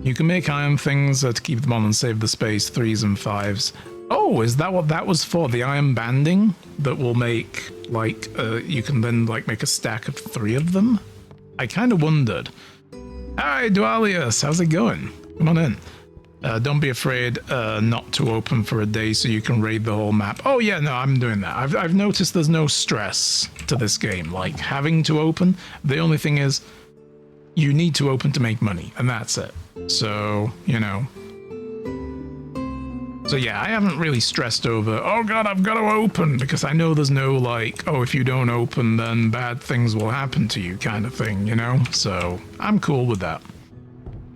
You can make iron things to keep them on and save the space, 3s and 5s. Oh, is that what that was for? The iron banding that will make, like, you can then, like, make a stack of 3 of them? I kind of wondered. Hi, Dualius, how's it going? Come on in. Don't be afraid not to open for a day so you can raid the whole map. Oh yeah, no, I'm doing that. I've noticed there's no stress to this game, like having to open. The only thing is, you need to open to make money, and that's it. So, you know. So yeah, I haven't really stressed over, oh god, I've got to open, because I know there's no like, oh, if you don't open, then bad things will happen to you kind of thing, you know? So, I'm cool with that.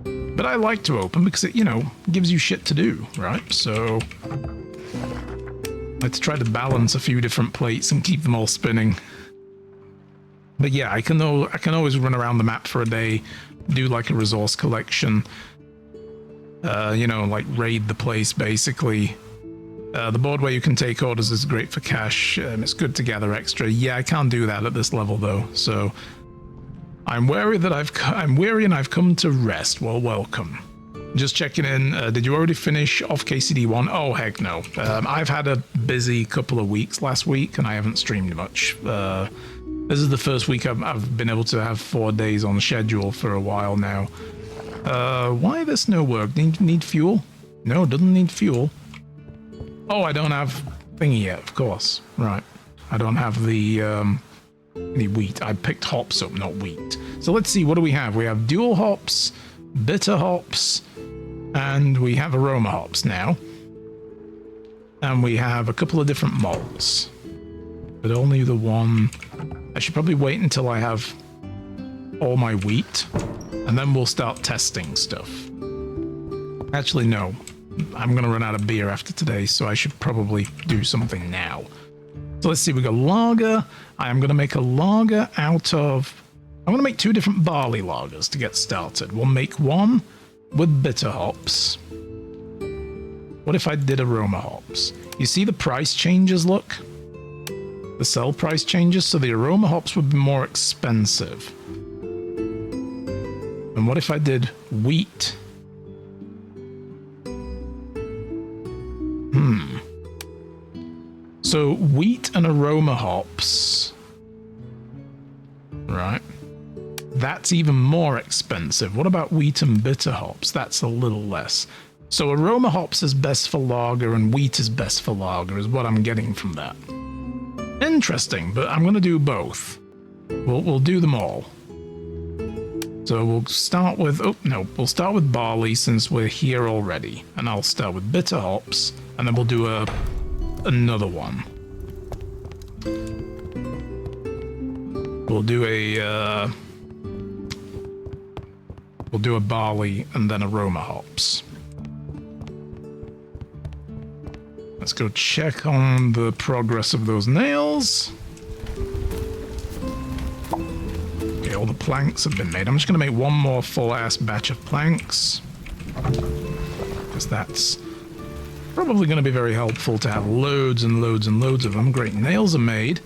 But I like to open because it, you know, gives you shit to do, right? So, let's try to balance a few different plates and keep them all spinning. But yeah, I can always run around the map for a day, do like a resource collection, you know, like raid the place basically. The board where you can take orders is great for cash. It's good to gather extra. Yeah, I can't do that at this level though, so I'm weary that I'm weary and I've come to rest. Well, welcome. Just checking in. Did you already finish off KCD1? Oh heck no. I've had a busy couple of weeks last week and I haven't streamed much. This is the first week I've been able to have 4 days on schedule for a while now. Why this no work? Need fuel? No, doesn't need fuel. Oh, I don't have thingy yet, of course. Right. I don't have the wheat. I picked hops up, not wheat. So let's see, what do we have? We have dual hops, bitter hops, and we have aroma hops now. And we have a couple of different malts. But only the one. I should probably wait until I have all my wheat, and then we'll start testing stuff. Actually, no. I'm gonna run out of beer after today, so I should probably do something now. So let's see, we got lager. I'm gonna make a lager out of... I'm gonna make 2 different barley lagers to get started. We'll make one with bitter hops. What if I did aroma hops? You see the price changes, look? The sell price changes, so the aroma hops would be more expensive. And what if I did wheat? So wheat and aroma hops, right? That's even more expensive. What about wheat and bitter hops? That's a little less. So aroma hops is best for lager and wheat is best for lager is what I'm getting from that. Interesting, but I'm going to do both. We'll do them all. So we'll start with, oh no, we'll start with barley since we're here already. And I'll start with bitter hops and then we'll do another one. We'll do a barley and then aroma hops. Let's go check on the progress of those nails. Okay, all the planks have been made. I'm just going to make one more full-ass batch of planks. Because that's probably going to be very helpful to have loads and loads and loads of them. Great, nails are made.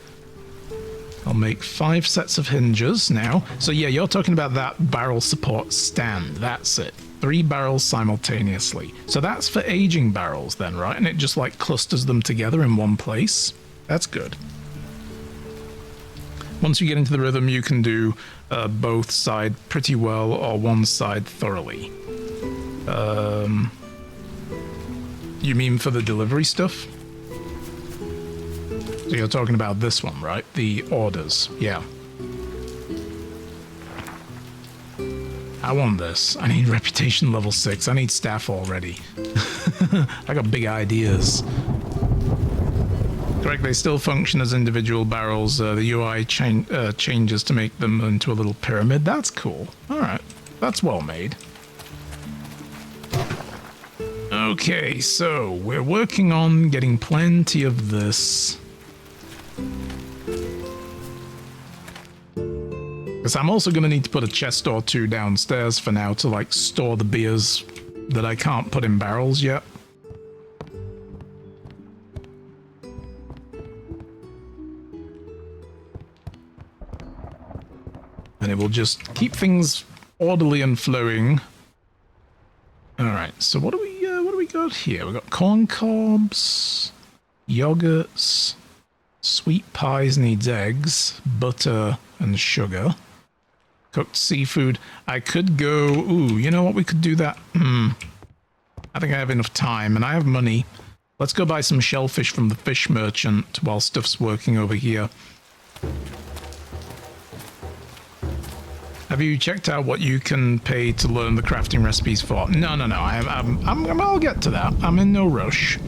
I'll make 5 sets of hinges now. So yeah, you're talking about that barrel support stand. That's it. 3 barrels simultaneously. So that's for aging barrels then, right? And it just like clusters them together in one place. That's good. Once you get into the rhythm, you can do both side pretty well or one side thoroughly. You mean for the delivery stuff? So you're talking about this one, right? The orders, yeah. I want this. I need reputation level 6. I need staff already. I got big ideas. Correct, they still function as individual barrels. The UI changes to make them into a little pyramid. That's cool. Alright, that's well made. Okay, so we're working on getting plenty of this. Because I'm also going to need to put a chest or 2 downstairs for now to like store the beers that I can't put in barrels yet. And it will just keep things orderly and flowing so what do we got here? We got corn cobs, yogurts, sweet pies needs eggs, butter and sugar, cooked seafood. I could go. Ooh, you know what? We could do that. I think I have enough time and I have money. Let's go buy some shellfish from the fish merchant while stuff's working over here. Have you checked out what you can pay to learn the crafting recipes for? No. I'll get to that. I'm in no rush.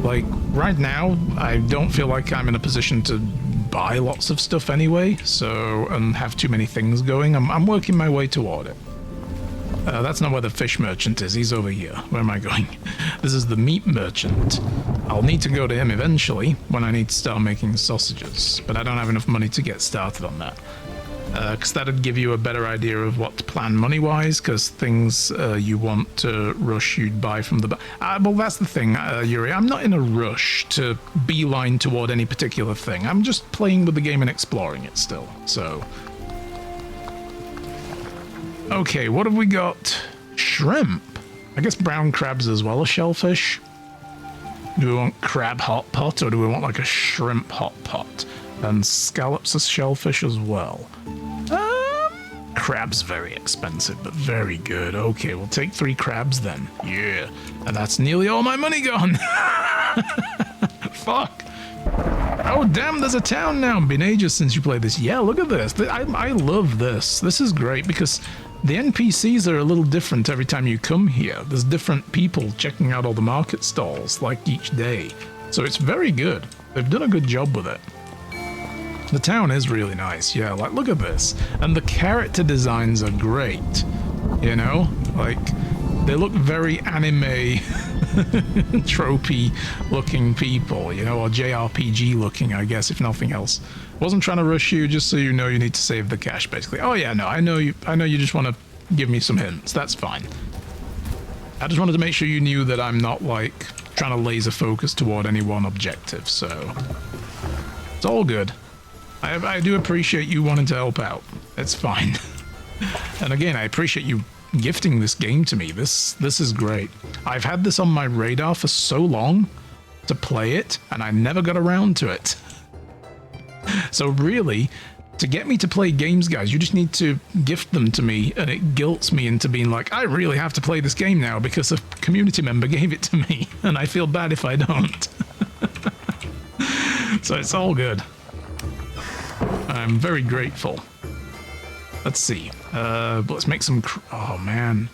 Like, right now, I don't feel like I'm in a position to buy lots of stuff anyway, so, and have too many things going. I'm working my way toward it. That's not where the fish merchant is. He's over here. Where am I going? This is the meat merchant. I'll need to go to him eventually when I need to start making sausages, but I don't have enough money to get started on that. Because that'd give you a better idea of what to plan money-wise, because things you want to rush, you'd buy from the... well, that's the thing, Yuri. I'm not in a rush to beeline toward any particular thing. I'm just playing with the game and exploring it still, so... Okay, what have we got? Shrimp. I guess brown crabs as well as shellfish. Do we want crab hot pot, or do we want like a shrimp hot pot? And scallops as shellfish as well. Crab's very expensive, but very good. Okay, we'll take 3 crabs then. Yeah, and that's nearly all my money gone. Fuck. Oh, damn, there's a town now. Been ages since you played this. Yeah, look at this. I love this. This is great because the NPCs are a little different every time you come here. There's different people checking out all the market stalls, like each day. So it's very good. They've done a good job with it. The town is really nice, yeah, like, look at this. And the character designs are great, you know? Like, they look very anime, tropey looking people, you know, or JRPG looking, I guess, if nothing else. Wasn't trying to rush you, just so you know you need to save the cash, basically. Oh yeah, no, I know you just want to give me some hints, that's fine. I just wanted to make sure you knew that I'm not, like, trying to laser focus toward any one objective, so... It's all good. I do appreciate you wanting to help out. It's fine. And again, I appreciate you gifting this game to me. This is great. I've had this on my radar for so long to play it, and I never got around to it. So really, to get me to play games, guys, you just need to gift them to me, and it guilts me into being like, I really have to play this game now because a community member gave it to me, and I feel bad if I don't. So it's all good. I'm very grateful. Let's see. Let's make some... oh, man.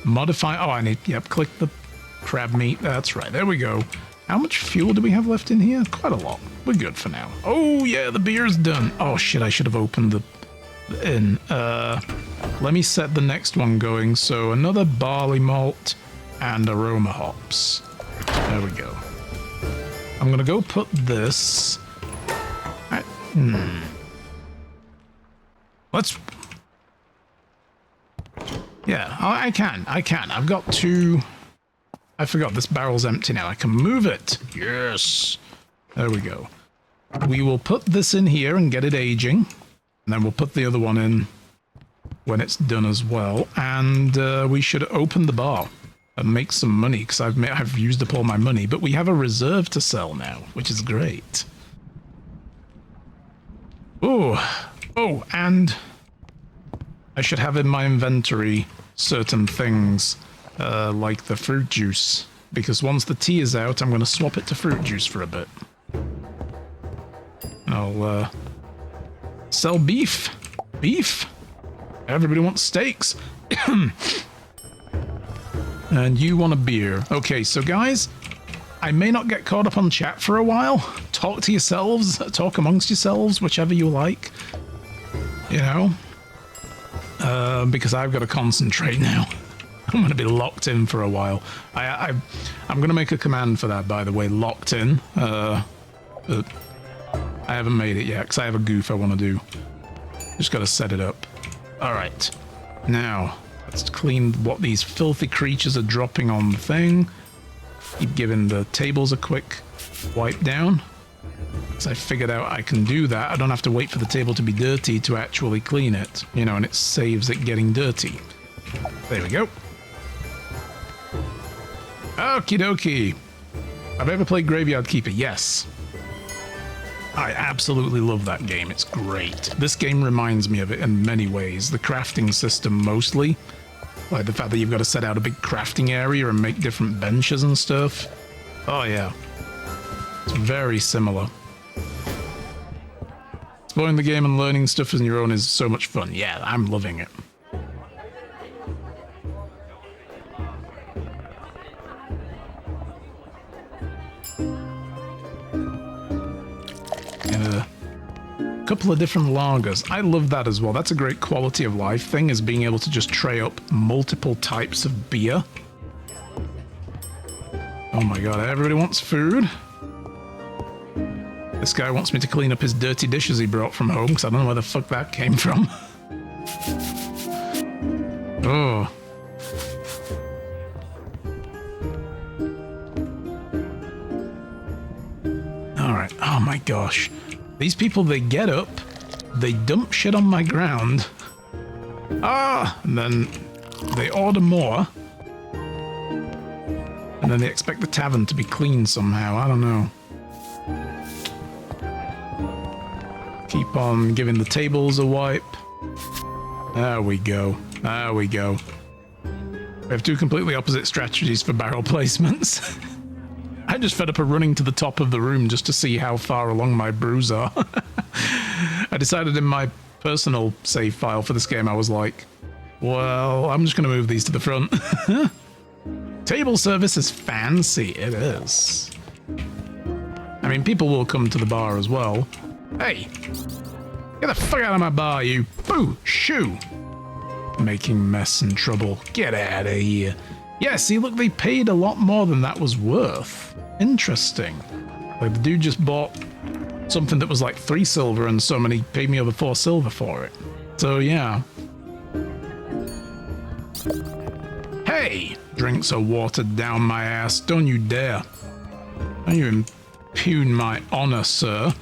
Modify... oh, I need... yep, click the crab meat. That's right. There we go. How much fuel do we have left in here? Quite a lot. We're good for now. Oh, yeah, the beer's done. Oh, shit, I should have opened the inn. Let me set the next one going. So another barley malt and aroma hops. There we go. I'm going to go put this... Let's... yeah, I can. I've got 2... I forgot, this barrel's empty now. I can move it. Yes. There we go. We will put this in here and get it aging. And then we'll put the other one in when it's done as well. And we should open the bar and make some money, because I've used up all my money. But we have a reserve to sell now, which is great. Oh, and I should have in my inventory certain things, like the fruit juice, because once the tea is out, I'm going to swap it to fruit juice for a bit. I'll sell beef. Beef? Everybody wants steaks. And you want a beer. Okay, so guys, I may not get caught up on chat for a while. Talk to yourselves, talk amongst yourselves, whichever you like. You know? Because I've got to concentrate now. I'm going to be locked in for a while. I'm going to make a command for that, by the way, locked in. But I haven't made it yet, because I have a goof I want to do. Just got to set it up. Alright. Now, let's clean what these filthy creatures are dropping on the thing. Keep giving the tables a quick wipe down. Because I figured out I can do that. I don't have to wait for the table to be dirty to actually clean it. You know, and it saves it getting dirty. There we go. Okie dokie. Have I ever played Graveyard Keeper? Yes. I absolutely love that game. It's great. This game reminds me of it in many ways. The crafting system mostly. Like the fact that you've got to set out a big crafting area and make different benches and stuff. Oh yeah. It's very similar. Exploring the game and learning stuff on your own is so much fun. Yeah, I'm loving it. Couple of different lagers. I love that as well. That's a great quality of life thing, is being able to just tray up multiple types of beer. Oh my god, everybody wants food. This guy wants me to clean up his dirty dishes he brought from home, because I don't know where the fuck that came from. Oh. Alright, oh my gosh. These people, they get up, they dump shit on my ground, and then they order more, and then they expect the tavern to be clean somehow. I don't know. Keep on giving the tables a wipe. There we go. There we go. We have two completely opposite strategies for barrel placements. I just fed up of running to the top of the room just to see how far along my brews are. I decided in my personal save file for this game, I was like, well, I'm just going to move these to the front. Table service is fancy. It is. I mean, people will come to the bar as well. Hey, get the fuck out of my bar, you. Boo, shoo. Making mess and trouble. Get out of here. Yeah, see, look, they paid a lot more than that was worth. Interesting. Like, the dude just bought something that was like 3 silver and somebody paid me over 4 silver for it. So, yeah. Hey! Drinks are watered down my ass. Don't you dare. Don't you impugn my honor, sir.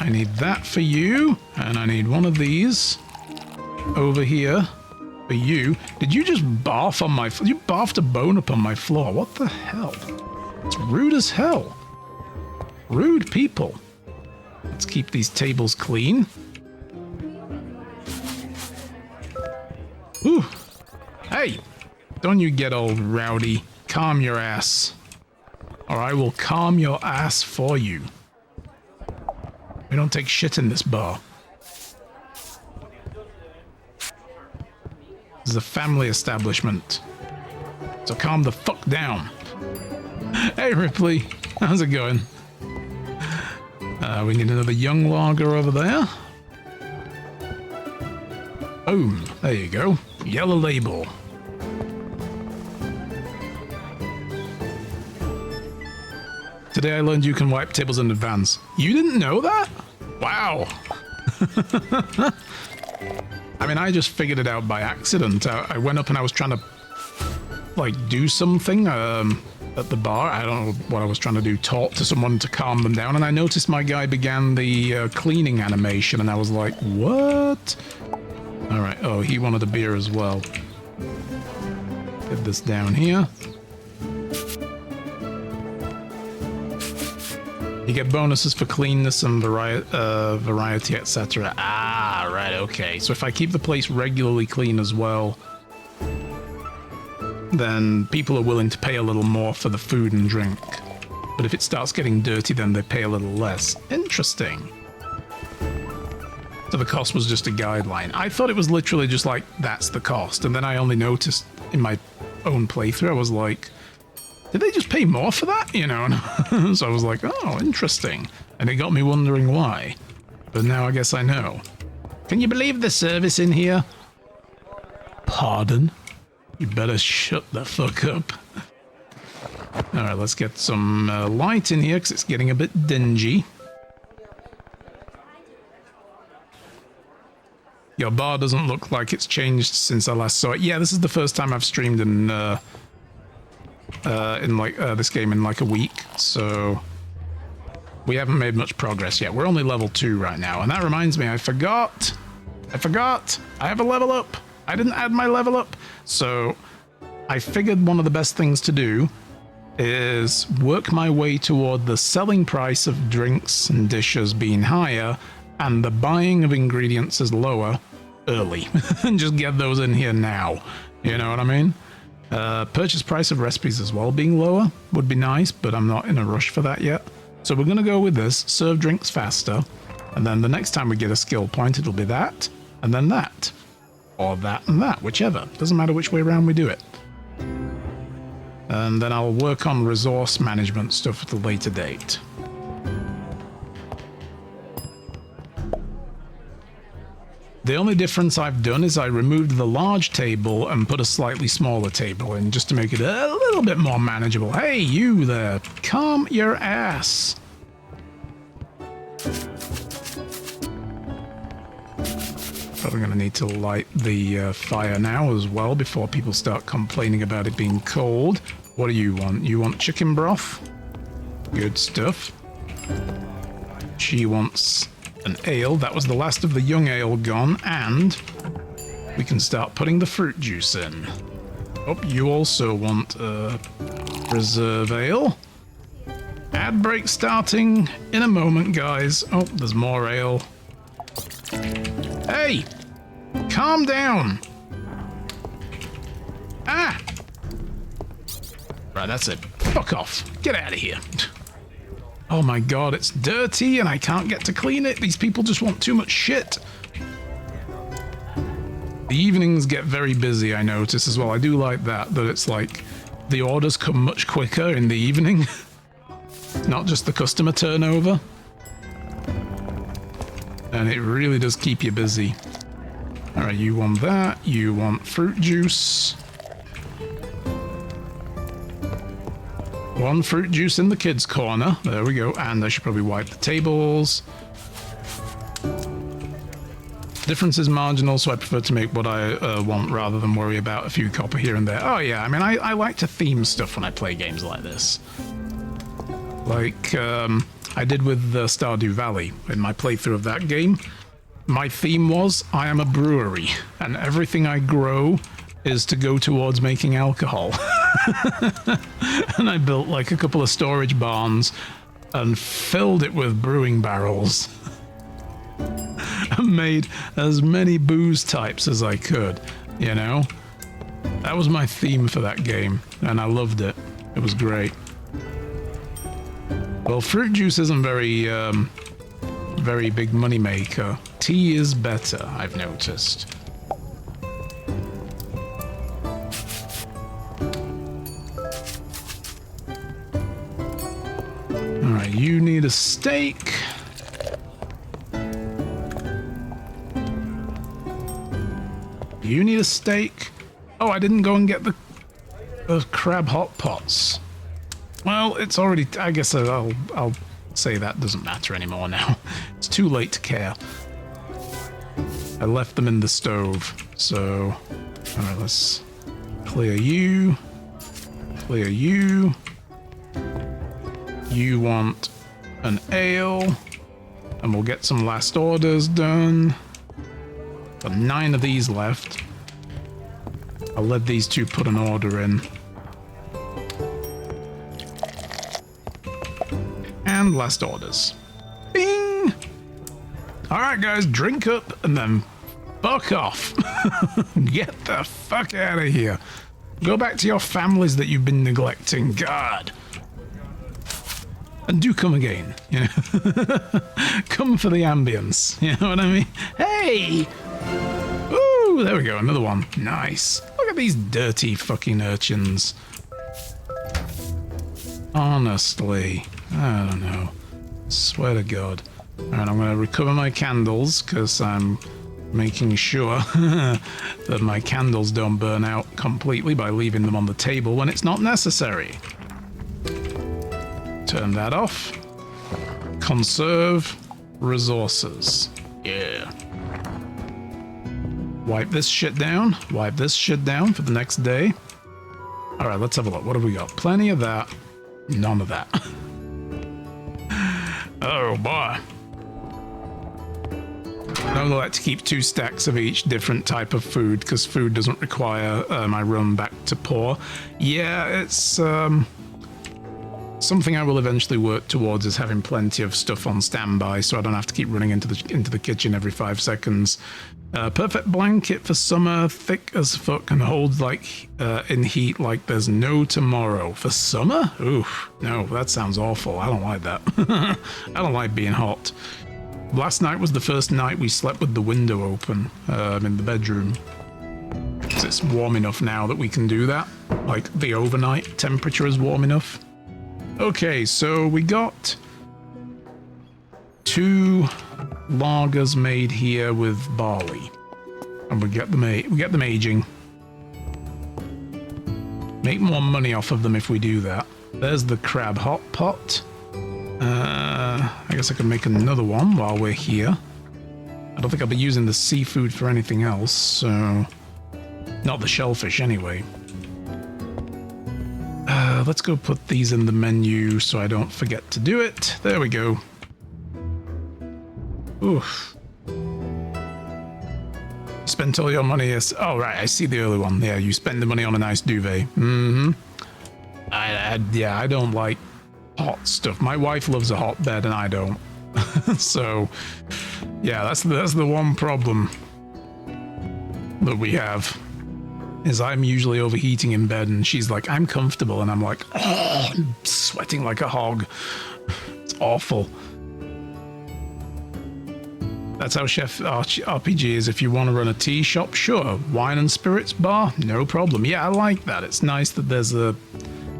I need that for you, and I need one of these over here. For you. Did you just barf on my floor? You barfed a bone up on my floor. What the hell? It's rude as hell. Rude people. Let's keep these tables clean. Ooh. Hey, don't you get all rowdy. Calm your ass. Or I will calm your ass for you. We don't take shit in this bar. This is a family establishment. So calm the fuck down. Hey Ripley, how's it going? We need another young lager over there. Boom, there you go. Yellow label. Today I learned you can wipe tables in advance. You didn't know that? Wow. I mean, I just figured it out by accident. I went up and I was trying to, like, do something at the bar. I don't know what I was trying to do, talk to someone to calm them down, and I noticed my guy began the cleaning animation, and I was like, what? Alright, oh, he wanted a beer as well. Get this down here. You get bonuses for cleanness and variety, etc. Ah, right, okay. So if I keep the place regularly clean as well, then people are willing to pay a little more for the food and drink. But if it starts getting dirty, then they pay a little less. Interesting. So the cost was just a guideline. I thought it was literally just like, that's the cost. And then I only noticed in my own playthrough, I was like, did they just pay more for that? You know, so I was like, oh, interesting. And it got me wondering why. But now I guess I know. Can you believe the service in here? Pardon? You better shut the fuck up. Alright, let's get some light in here because it's getting a bit dingy. Your bar doesn't look like it's changed since I last saw it. Yeah, this is the first time I've streamed in this game in like a week, so we haven't made much progress yet. We're only level 2 right now, and that reminds me, I forgot. I have a level up. I didn't add my level up. So I figured one of the best things to do is work my way toward the selling price of drinks and dishes being higher and the buying of ingredients is lower early. And just get those in here now. You know what I mean? Purchase price of recipes as well being lower would be nice, but I'm not in a rush for that yet. So we're going to go with this, serve drinks faster, and then the next time we get a skill point, it'll be that, and then that. Or that and that, whichever. Doesn't matter which way around we do it. And then I'll work on resource management stuff at a later date. The only difference I've done is I removed the large table and put a slightly smaller table in just to make it a little bit more manageable. Hey, you there. Calm your ass. Probably going to need to light the fire now as well before people start complaining about it being cold. What do you want? You want chicken broth? Good stuff. She wants an ale. That was the last of the young ale gone, and we can start putting the fruit juice in. Oh, you also want a reserve ale. Ad break starting in a moment, guys. Oh, there's more ale. Hey! Calm down! Ah! Right, that's it. Fuck off. Get out of here. Oh my god, it's dirty and I can't get to clean it. These people just want too much shit. The evenings get very busy, I notice as well. I do like that it's like the orders come much quicker in the evening. Not just the customer turnover. And it really does keep you busy. Alright, you want that. You want fruit juice. One fruit juice in the kids' corner. There we go. And I should probably wipe the tables. Difference is marginal, so I prefer to make what I want rather than worry about a few copper here and there. Oh yeah, I mean, I like to theme stuff when I play games like this. Like, I did with Stardew Valley in my playthrough of that game. My theme was, I am a brewery, and everything I grow is to go towards making alcohol. And I built like a couple of storage barns and filled it with brewing barrels. And made as many booze types as I could, you know? That was my theme for that game, and I loved it. It was great. Well, fruit juice isn't very big money maker. Tea is better, I've noticed. Alright, you need a steak. You need a steak. Oh, I didn't go and get the crab hot pots. Well, it's already... I guess I'll say that doesn't matter anymore now. It's too late to care. I left them in the stove, so... Alright, let's clear you. Clear you. You want an ale. And we'll get some last orders done. Got 9 of these left. I'll let these two put an order in. And last orders. Bing! Alright guys, drink up and then fuck off. Get the fuck out of here. Go back to your families that you've been neglecting. God. And do come again. You know? Come for the ambience. You know what I mean? Hey! Ooh, there we go, another one. Nice. Look at these dirty fucking urchins. Honestly, I don't know. Swear to God. Alright, I'm going to recover my candles because I'm making sure that my candles don't burn out completely by leaving them on the table when it's not necessary. Turn that off. Conserve resources. Yeah. Wipe this shit down. Wipe this shit down for the next day. Alright, let's have a look. What have we got? Plenty of that. None of that. Oh boy. I only like to keep 2 stacks of each different type of food because food doesn't require my run back to pour. Yeah, it's something I will eventually work towards, is having plenty of stuff on standby so I don't have to keep running into the kitchen every 5 seconds. Perfect blanket for summer, thick as fuck and holds like in heat like there's no tomorrow. For summer? Oof, no, that sounds awful. I don't like that. I don't like being hot. Last night was the first night we slept with the window open in the bedroom. It's warm enough now that we can do that. Like the overnight temperature is warm enough. Okay, so we got 2 lagers made here with barley, and we get them aging. Make more money off of them if we do that. There's the crab hot pot. I guess I could make another one while we're here. I don't think I'll be using the seafood for anything else, so not the shellfish anyway. Let's go put these in the menu so I don't forget to do it. There we go. Oof. Spent all your money. Yes. Oh, right. I see the early one. Yeah, you spend the money on a nice duvet. Mm-hmm. Yeah, I don't like hot stuff. My wife loves a hot bed and I don't. So, yeah, that's the one problem that we have. Is I'm usually overheating in bed and she's like, I'm comfortable, and I'm like, oh, I'm sweating like a hog. It's awful. That's how Chef RPG is. If you want to run a tea shop, sure. Wine and spirits bar, no problem. Yeah, I like that. It's nice that there's a,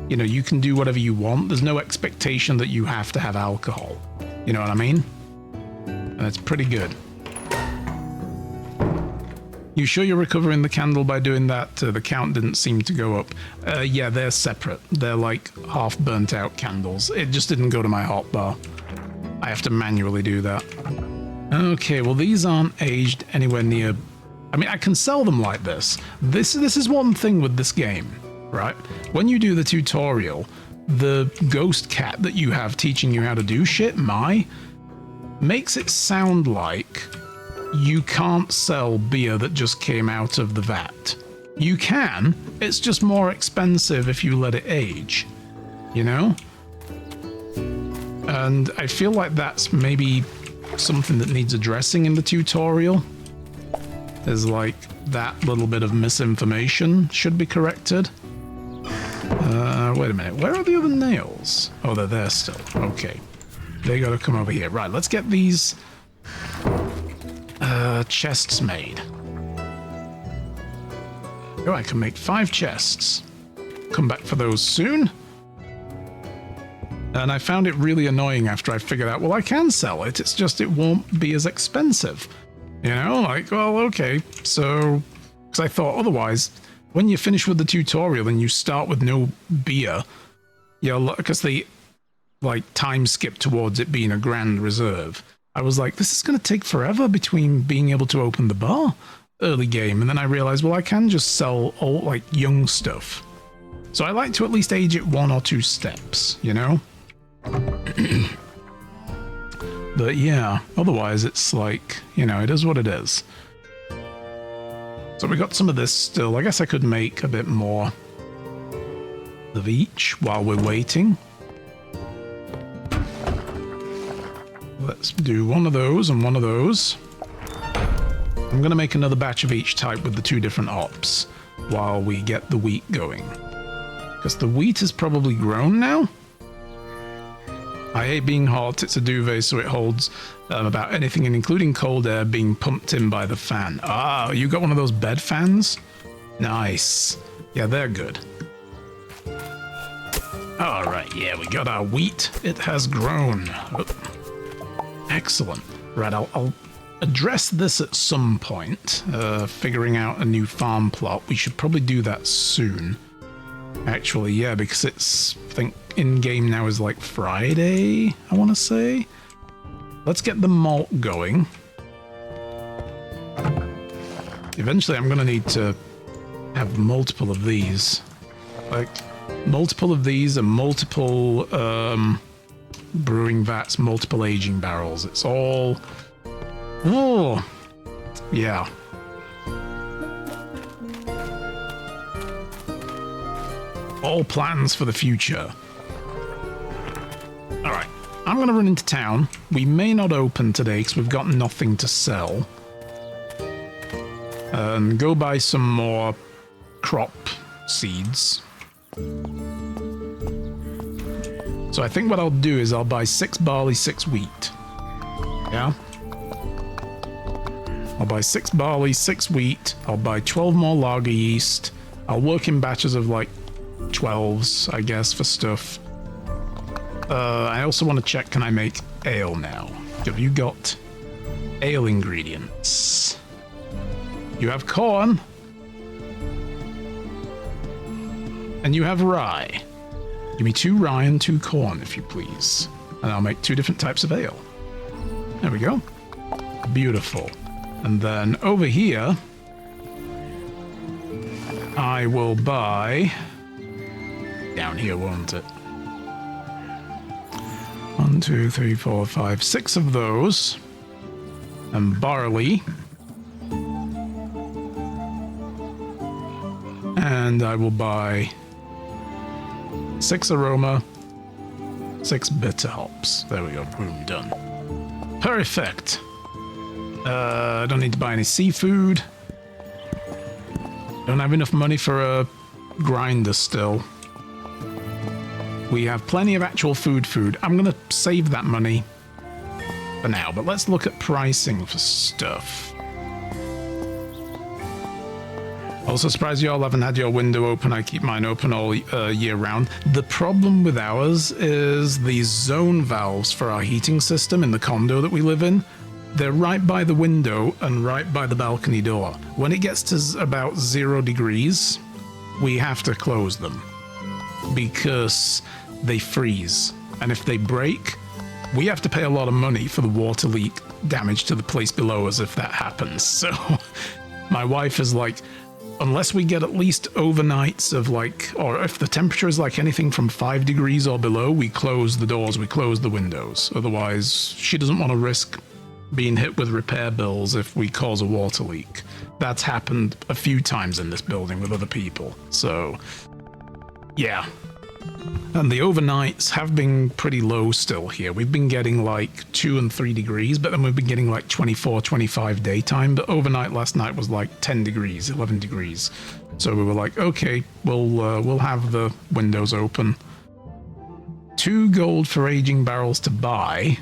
you know, you can do whatever you want. There's no expectation that you have to have alcohol. You know what I mean? And it's pretty good. You sure you're recovering the candle by doing that? The count didn't seem to go up. Yeah, they're separate. They're like half burnt out candles. It just didn't go to my hotbar. I have to manually do that. Okay, well these aren't aged anywhere near... I mean, I can sell them like this. This is one thing with this game, right? When you do the tutorial, the ghost cat that you have teaching you how to do shit, makes it sound like you can't sell beer that just came out of the vat. You can, it's just more expensive if you let it age, you know? And I feel like that's maybe something that needs addressing in the tutorial. There's like that little bit of misinformation should be corrected. Wait a minute, where are the other nails? Oh, they're there still. Okay. They gotta come over here. Right, let's get these chests made. Oh, I can make 5 chests. Come back for those soon. And I found it really annoying after I figured out, well, I can sell it. It's just it won't be as expensive. You know, like, well, okay. So, because I thought otherwise, when you finish with the tutorial and you start with no beer, because they like time skip towards it being a grand reserve. I was like, this is going to take forever between being able to open the bar early game. And then I realized, well, I can just sell all like young stuff. So I like to at least age it 1 or 2 steps, you know? But yeah, otherwise it's like, you know, it is what it is. So we got some of this still. I guess I could make a bit more of each while we're waiting. Let's do one of those and one of those. I'm going to make another batch of each type with the 2 different ops while we get the wheat going. Because the wheat is probably grown now. I hate being hot. It's a duvet, so it holds about anything, and including cold air being pumped in by the fan. Ah, you got one of those bed fans? Nice. Yeah, they're good. All right, yeah, we got our wheat. It has grown. Oh. Excellent. Right, I'll address this at some point. Figuring out a new farm plot. We should probably do that soon. Actually, yeah, because it's, I think, in-game now is like Friday, I want to say. Let's get the malt going. Eventually, I'm going to need to have multiple of these. Like, multiple of these and multiple brewing vats, multiple aging barrels. It's all... Oh, Yeah. All plans for the future. Alright, I'm going to run into town. We may not open today because we've got nothing to sell. And go buy some more crop seeds. So I think what I'll do is I'll buy 6 barley, 6 wheat. Yeah? I'll buy 6 barley, 6 wheat. I'll buy 12 more lager yeast. I'll work in batches of like 12s, I guess, for stuff. I also want to check, can I make ale now? Have you got ale ingredients? You have corn. And you have rye. Give me 2 rye and 2 corn, if you please. And I'll make 2 different types of ale. There we go. Beautiful. And then over here, I will buy... Down here, won't it? 1, 2, 3, 4, 5, 6 of those. And barley. And I will buy 6 aroma, 6 bitter hops. There we go. Boom, done. Perfect. I don't need to buy any seafood. Don't have enough money for a grinder still. We have plenty of actual food. I'm going to save that money for now, but let's look at pricing for stuff. Also surprised you all haven't had your window open. I keep mine open all year round. The problem with ours is the zone valves for our heating system in the condo that we live in. They're right by the window and right by the balcony door. When it gets to about 0 degrees, we have to close them because they freeze. And if they break, we have to pay a lot of money for the water leak damage to the place below us if that happens. So my wife is like, unless we get at least overnights of like, or if the temperature is like anything from 5 degrees or below, we close the doors, we close the windows. Otherwise, she doesn't want to risk being hit with repair bills if we cause a water leak. That's happened a few times in this building with other people. So, yeah. And the overnights have been pretty low still here. We've been getting like 2 and 3 degrees, but then we've been getting like 24, 25 daytime. But overnight last night was like 10 degrees, 11 degrees. So we were like, okay, we'll have the windows open. 2 gold for aging barrels to buy.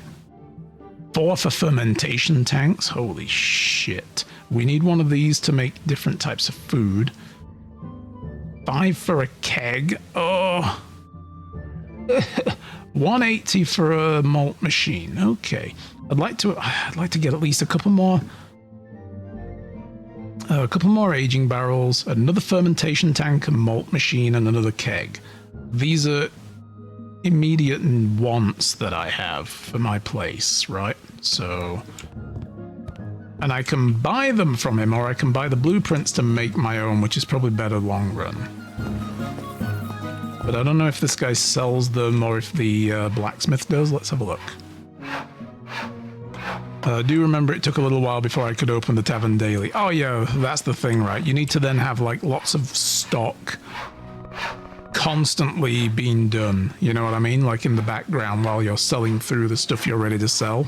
4 for fermentation tanks. Holy shit. We need one of these to make different types of food. 5 for a keg. Oh. 180 for a malt machine. Okay. I'd like to get at least a couple more aging barrels, another fermentation tank, a malt machine, and another keg. These are immediate wants that I have for my place, right? So, and I can buy them from him, or I can buy the blueprints to make my own, which is probably better long run. But I don't know if this guy sells them or if the blacksmith does. Let's have a look. I do remember it took a little while before I could open the tavern daily. Oh yeah, that's the thing, right? You need to then have like lots of stock constantly being done, you know what I mean? Like in the background while you're selling through the stuff you're ready to sell.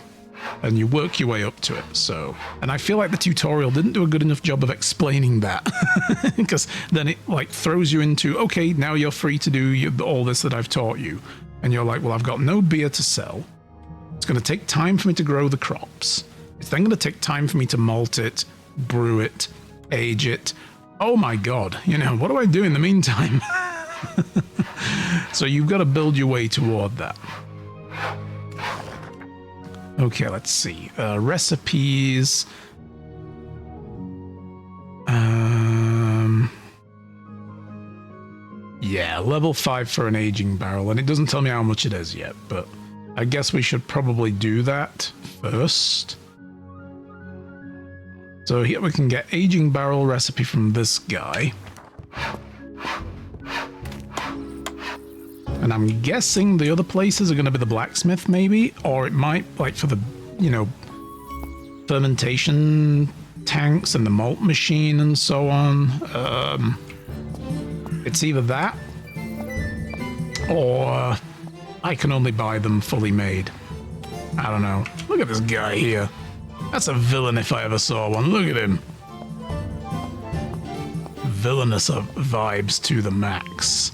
And you work your way up to it, so... And I feel like the tutorial didn't do a good enough job of explaining that. Because then it, like, throws you into, okay, now you're free to do all this that I've taught you. And you're like, well, I've got no beer to sell. It's going to take time for me to grow the crops. It's then going to take time for me to malt it, brew it, age it. Oh my god, you know, what do I do in the meantime? So you've got to build your way toward that. Okay, let's see. Recipes. Yeah, level 5 for an aging barrel, and it doesn't tell me how much it is yet, but I guess we should probably do that first. So here we can get aging barrel recipe from this guy. And I'm guessing the other places are going to be the blacksmith, maybe? Or it might, like, for the, you know, fermentation tanks and the malt machine and so on. It's either that or I can only buy them fully made. I don't know. Look at this guy here. That's a villain if I ever saw one. Look at him. Villainous vibes to the max.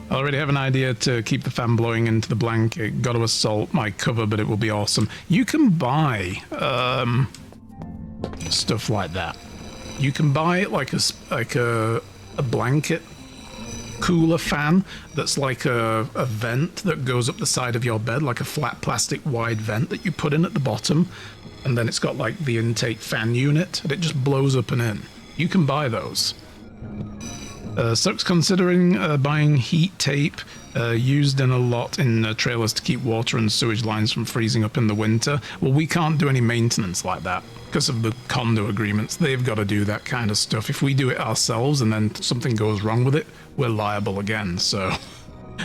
I already have an idea to keep the fan blowing into the blanket. Got to assault my cover, but it will be awesome. You can buy stuff like that. You can buy like a blanket cooler fan that's like a vent that goes up the side of your bed, like a flat plastic wide vent that you put in at the bottom, and then it's got like the intake fan unit and it just blows up and in. You can buy those. Sucks considering buying heat tape used in a lot in trailers to keep water and sewage lines from freezing up in the winter. Well, we can't do any maintenance like that because of the condo agreements. They've got to do that kind of stuff. If we do it ourselves and then something goes wrong with it, we're liable again. So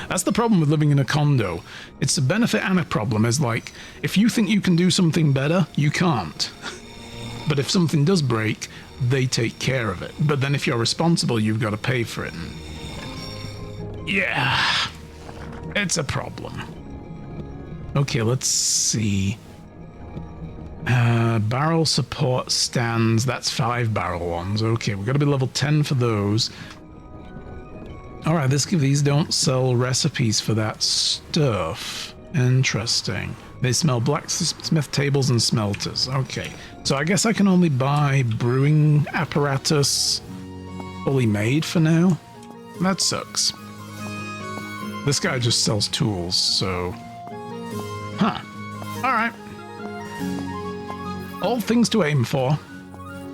that's the problem with living in a condo. It's a benefit and a problem. Is like, if you think you can do something better, you can't. But if something does break, they take care of it. But then if you're responsible, you've got to pay for it. Yeah, it's a problem. Okay, let's see. Barrel support stands. That's 5 barrel ones. Okay, we've got to be level 10 for those. Alright, these don't sell recipes for that stuff. Interesting. They smell blacksmith tables and smelters. Okay, so I guess I can only buy brewing apparatus fully made for now. That sucks. This guy just sells tools, so... Huh. Alright. All things to aim for.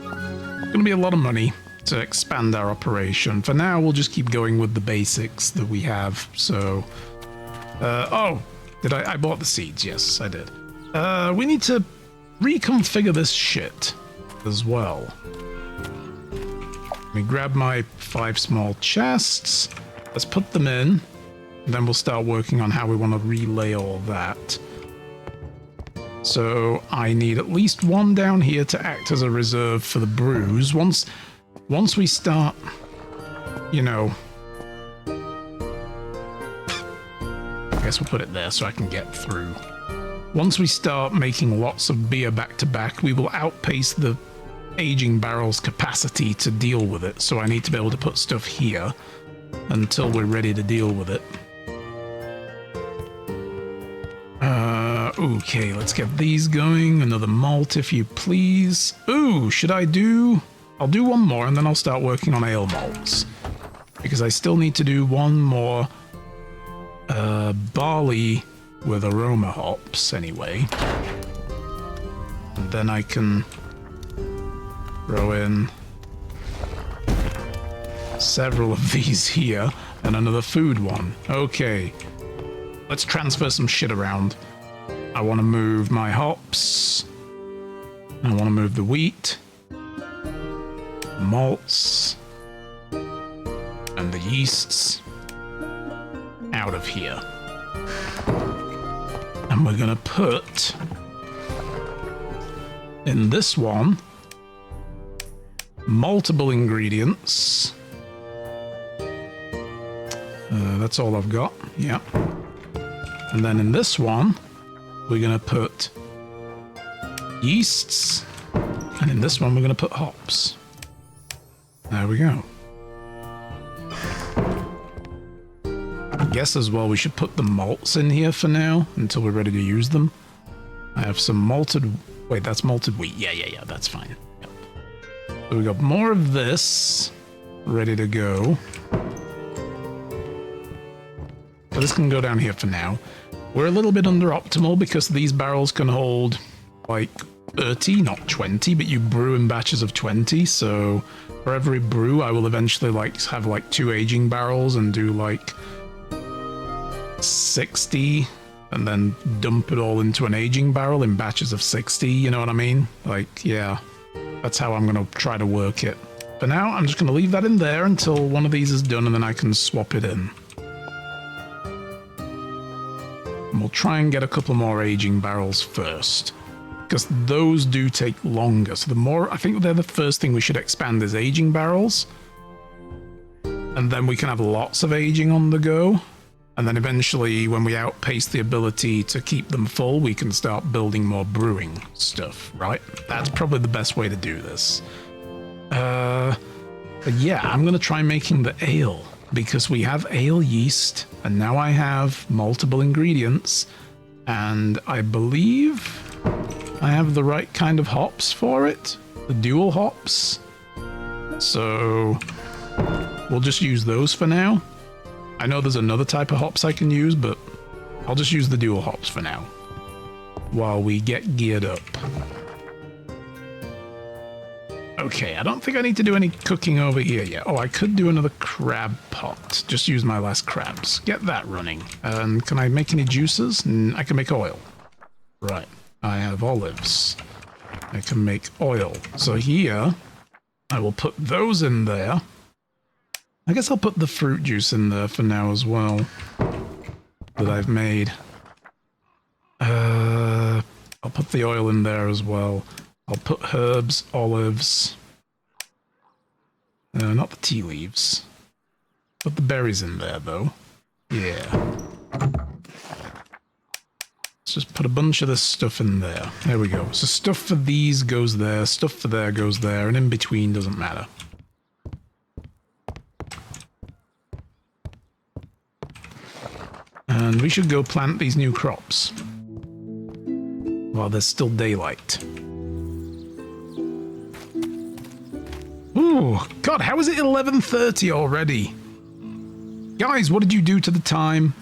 Gonna be a lot of money to expand our operation. For now, we'll just keep going with the basics that we have, so... oh! I bought the seeds, yes, I did. We need to reconfigure this shit as well. Let me grab my 5 small chests. Let's put them in. And then we'll start working on how we want to relay all that. So I need at least 1 down here to act as a reserve for the brews. Once we start, you know... I guess we'll put it there so I can get through. Once we start making lots of beer back to back, we will outpace the aging barrel's capacity to deal with it. So I need to be able to put stuff here until we're ready to deal with it. Okay, let's get these going. Another malt, if you please. Ooh, should I do... I'll do 1 more and then I'll start working on ale malts. Because I still need to do 1 more barley with aroma hops anyway. And then I can throw in several of these here and another food one. Okay, let's transfer some shit around. I want to move my hops. I want to move the wheat, malts, and the yeasts out of here. And we're going to put in this one multiple ingredients. That's all I've got. Yeah. And then in this one, we're going to put yeasts. And in this one, we're going to put hops. There we go. I guess as well we should put the malts in here for now until we're ready to use them. I have some malted... Wait, that's malted wheat. Yeah, that's fine. Yep. So we got more of this ready to go. So this can go down here for now. We're a little bit under optimal because these barrels can hold like 30, not 20, but you brew in batches of 20. So for every brew, I will eventually have like 2 aging barrels and do like 60 and then dump it all into an aging barrel in batches of 60. You know what I mean? Like, yeah, that's how I'm going to try to work it. For now, I'm just going to leave that in there until one of these is done and then I can swap it in. we'll try and get a couple more aging barrels first, because those do take longer. So the more, I think they're the first thing we should expand is aging barrels. And then we can have lots of aging on the go. And then eventually, when we outpace the ability to keep them full, we can start building more brewing stuff, right? That's probably the best way to do this. But yeah, I'm going to try making the ale, because we have ale yeast, and now I have multiple ingredients, and I believe I have the right kind of hops for it, the dual hops. So we'll just use those for now. I know there's another type of hops I can use, but I'll just use the dual hops for now while we get geared up. Okay, I don't think I need to do any cooking over here yet. Oh, I could do another crab pot. Just use my last crabs. Get that running. Can I make any juices? I can make oil. Right. I have olives. I can make oil. So here, I will put those in there. I guess I'll put the fruit juice in there for now as well that I've made. I'll put the oil in there as well. I'll put herbs, olives. Not the tea leaves. Put the berries in there though. Yeah. Let's just put a bunch of this stuff in there. There we go. So stuff for these goes there, stuff for there goes there, and in between doesn't matter. And we should go plant these new crops while there's still daylight. Ooh, God, how is it 11:30 already? Guys, what did you do to the time?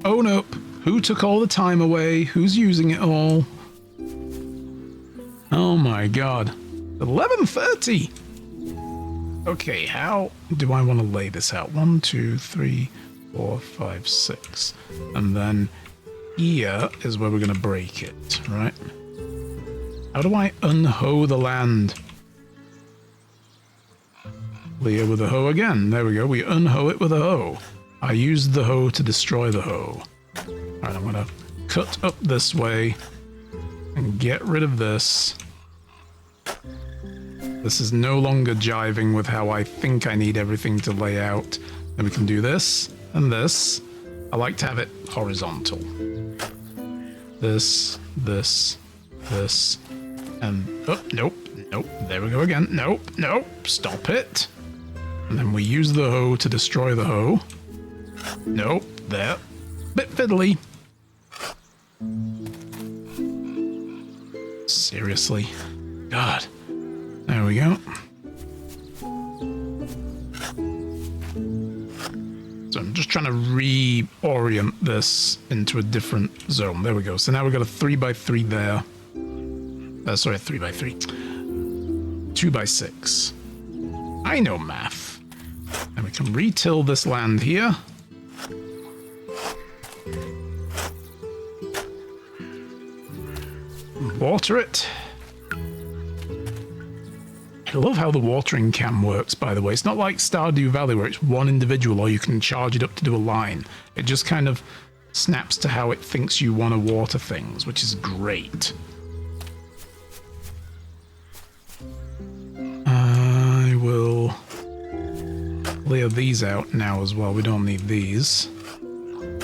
Own up. Who took all the time away? Who's using it all? Oh my God. 11:30! Okay, how do I want to lay this out? 1, 2, 3, 4, 5, 6. And then here is where we're going to break it, right? How do I unhoe the land? Clear with a hoe again. There we go. We unhoe it with a hoe. I used the hoe to destroy the hoe. Alright, I'm going to cut up this way and get rid of this. This is no longer jiving with how I think I need everything to lay out. Then we can do this and this. I like to have it horizontal. This, and... oh, nope, nope. There we go again. Nope, nope. Stop it. And then we use the hoe to destroy the hoe. Nope, there. Bit fiddly. Seriously. God. There we go. So I'm just trying to reorient this into a different zone. There we go. So now we've got a 3x3 there. Sorry, 3x3. 2x6. I know math. And we can re-till this land here. Water it. I love how the watering can works, by the way. It's not like Stardew Valley where it's one individual or you can charge it up to do a line. It just kind of snaps to how it thinks you want to water things, which is great. I will clear these out now as well. We don't need these.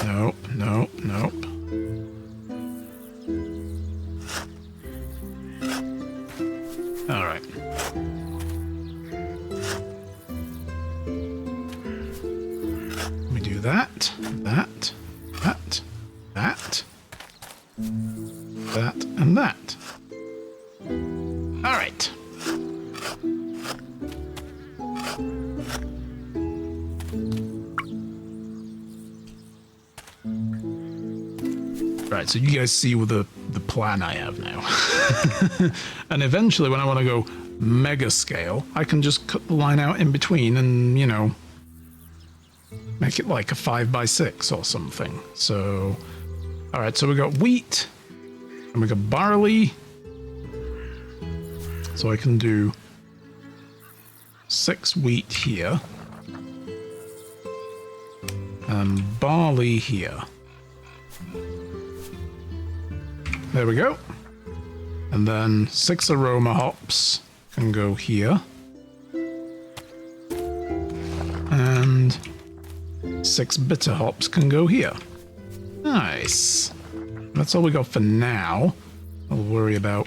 Nope, nope, nope. Alright. We do that, that, that, that, that, and that. Alright. Right, so you guys see what the plan I have now. And eventually when I want to go mega scale, I can just cut the line out in between and, you know, make it like a 5x6 or something. So, alright, so we got wheat and we got barley. So I can do 6 wheat here and barley here. There we go. And then 6 aroma hops can go here. And 6 bitter hops can go here. Nice. That's all we got for now. I'll worry about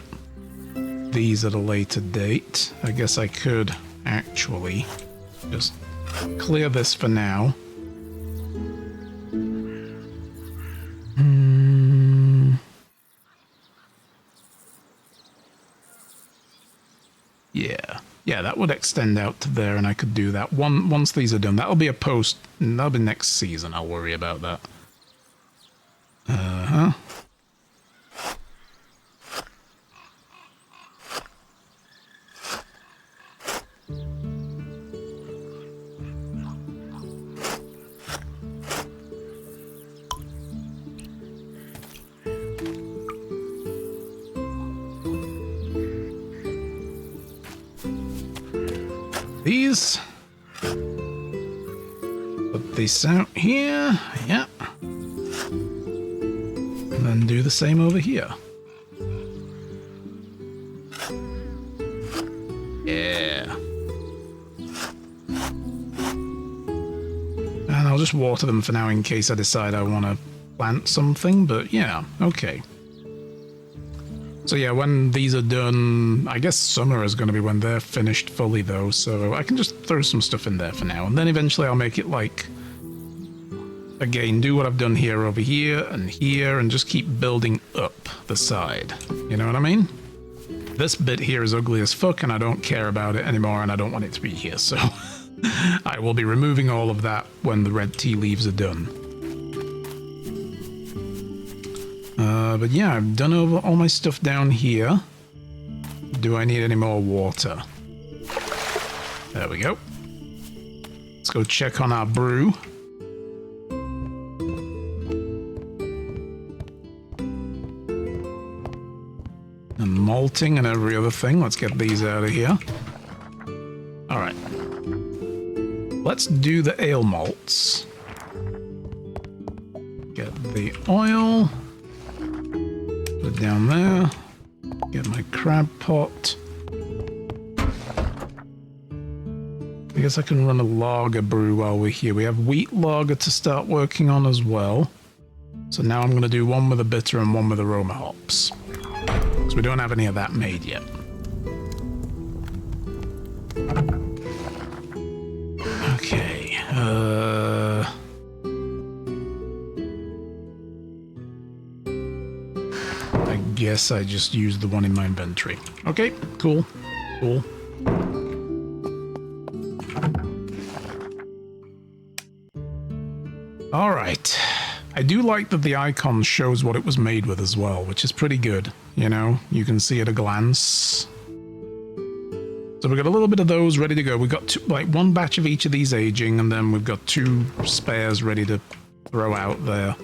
these at a later date. I guess I could actually just clear this for now. Yeah, that would extend out to there, and I could do that. Once these are done, that'll be a post. That'll be next season. I'll worry about that. These. Put this out here. Yep. And then do the same over here. Yeah. And I'll just water them for now in case I decide I want to plant something, but yeah, okay. So yeah, when these are done, I guess summer is going to be when they're finished fully though, so I can just throw some stuff in there for now, and then eventually I'll make it like, again, do what I've done here over here, and just keep building up the side. You know what I mean? This bit here is ugly as fuck, and I don't care about it anymore, and I don't want it to be here, so I will be removing all of that when the red tea leaves are done. But yeah, I've done over all my stuff down here. Do I need any more water? There we go. Let's go check on our brew. And malting and every other thing. Let's get these out of here. Alright. Let's do the ale malts. Get the oil. Put it down there. Get my crab pot. I guess I can run a lager brew while we're here. We have wheat lager to start working on as well. So now I'm going to do one with a bitter and one with aroma hops. Because we don't have any of that made yet. Okay. I guess I just used the one in my inventory. Okay, cool. Cool. Alright. I do like that the icon shows what it was made with as well, which is pretty good. You know, you can see at a glance. So we've got a little bit of those ready to go. We've got one batch of each of these aging, and then we've got 2 spares ready to throw out there.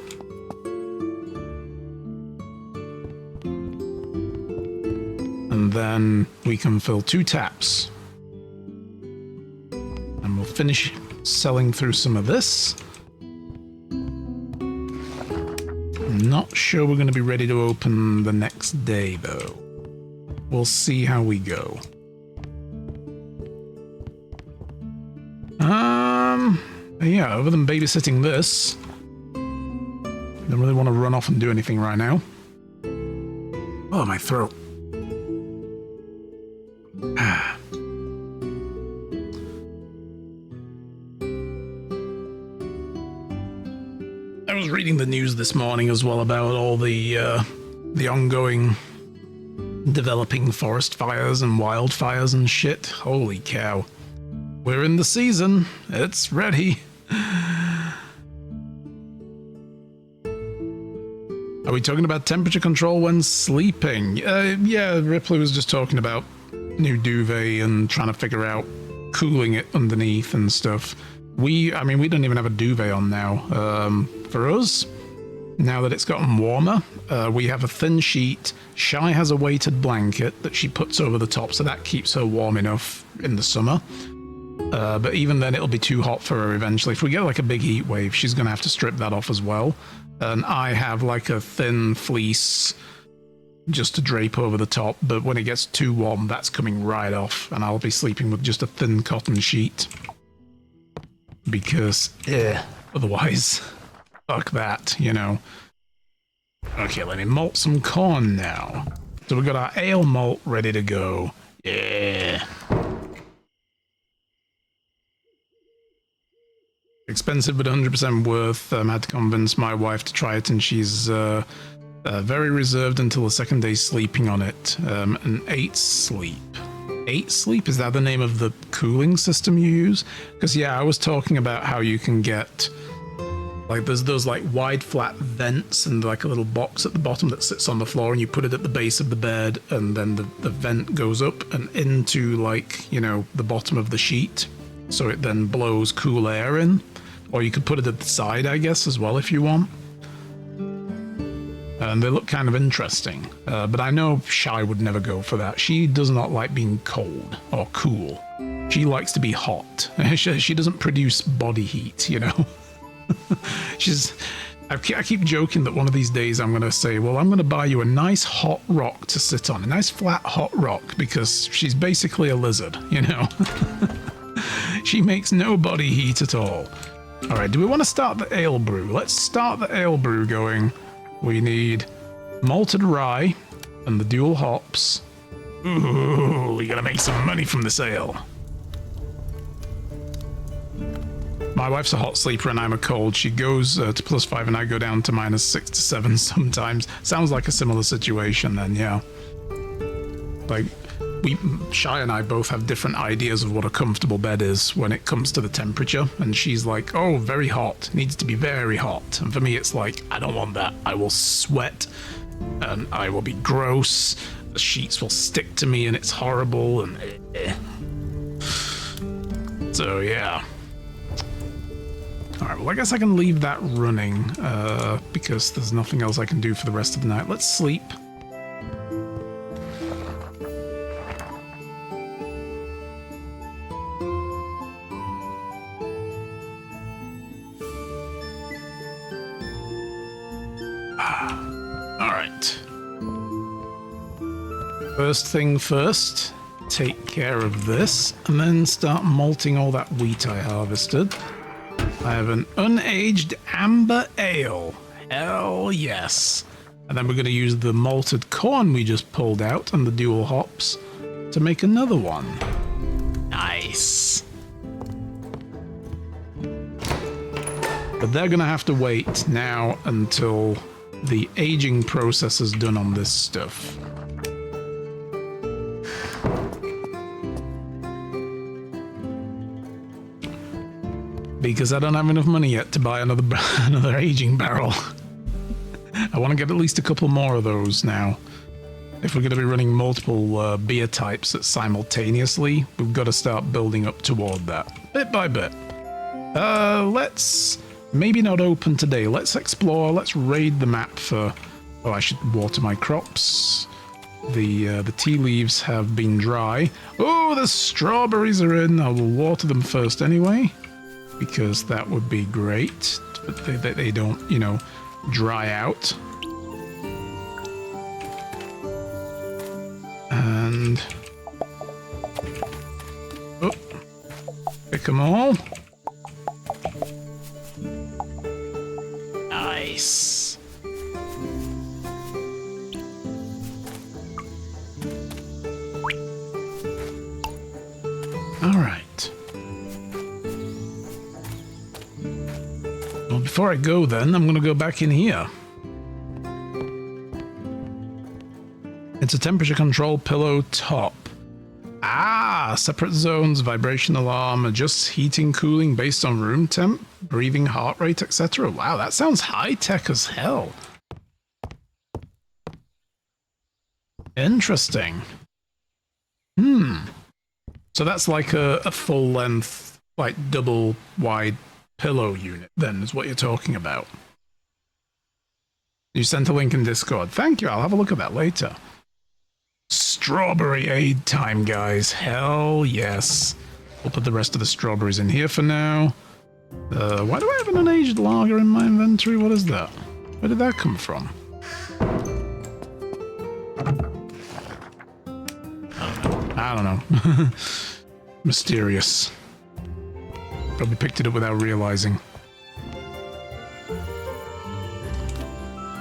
And then we can fill 2 taps. And we'll finish selling through some of this. I'm not sure we're going to be ready to open the next day, though. We'll see how we go. Yeah, other than babysitting this, don't really want to run off and do anything right now. Oh, my throat. I was reading the news this morning as well about all the ongoing developing forest fires and wildfires and shit. Holy cow. We're in the season. It's ready. Are we talking about temperature control when sleeping? Yeah, Ripley was just talking about new duvet and trying to figure out cooling it underneath and stuff. We don't even have a duvet on now. For us, now that it's gotten warmer, we have a thin sheet. Shy has a weighted blanket that she puts over the top, so that keeps her warm enough in the summer. But even then, it'll be too hot for her eventually. If we get like a big heat wave, she's going to have to strip that off as well. And I have like a thin fleece just to drape over the top, but when it gets too warm, that's coming right off, and I'll be sleeping with just a thin cotton sheet. Because, otherwise, fuck that, you know. Okay, let me malt some corn now. So we've got our ale malt ready to go. Yeah. Expensive, but 100% worth. I had to convince my wife to try it, and she's very reserved until the second day sleeping on it. And 8 sleep. 8 sleep? Is that the name of the cooling system you use? Because, yeah, I was talking about how you can get... Like, there's those, like, wide, flat vents and, like, a little box at the bottom that sits on the floor, and you put it at the base of the bed, and then the vent goes up and into, like, you know, the bottom of the sheet. So it then blows cool air in. Or you could put it at the side, I guess, as well, if you want. And they look kind of interesting. But I know Shy would never go for that. She does not like being cold or cool. She likes to be hot. She doesn't produce body heat, you know? I keep joking that one of these days I'm going to say, well, I'm going to buy you a nice hot rock to sit on, a nice flat hot rock, because she's basically a lizard, you know. She makes no body heat at all. All right, do we want to start the ale brew? Let's start the ale brew going. We need malted rye and the dual hops. Ooh, we got to make some money from this ale. My wife's a hot sleeper and I'm a cold. She goes to +5 and I go down to -6 to 7 sometimes. Sounds like a similar situation then, yeah. Like, Shy and I both have different ideas of what a comfortable bed is when it comes to the temperature. And she's like, oh, very hot. Needs to be very hot. And for me, it's like, I don't want that. I will sweat and I will be gross. The sheets will stick to me and it's horrible. And so, yeah. Alright, well, I guess I can leave that running, because there's nothing else I can do for the rest of the night. Let's sleep. Alright. First thing first, take care of this, and then start malting all that wheat I harvested. I have an unaged amber ale. Hell yes. And then we're going to use the malted corn we just pulled out and the dual hops to make another one. Nice. But they're going to have to wait now until the aging process is done on this stuff. Because I don't have enough money yet to buy another aging barrel. I want to get at least a couple more of those now. If we're going to be running multiple beer types simultaneously, we've got to start building up toward that, bit by bit. Let's maybe not open today. Let's explore. Let's raid the map for... Oh, I should water my crops. The tea leaves have been dry. Oh, the strawberries are in. I will water them first anyway, because that would be great, but they don't, you know, dry out. And... oh, pick them all. Nice. All right. Well, before I go then, I'm going to go back in here. It's a temperature control pillow top. Ah, separate zones, vibration alarm, adjusts heating, cooling based on room temp, breathing, heart rate, etc. Wow, that sounds high-tech as hell. Interesting. So that's like a full-length, like double-wide pillow unit, then, is what you're talking about. You sent a link in Discord. Thank you, I'll have a look at that later. Strawberry aid time, guys. Hell yes. We'll put the rest of the strawberries in here for now. Why do I have an unaged lager in my inventory? What is that? Where did that come from? I don't know. Mysterious. Probably picked it up without realizing.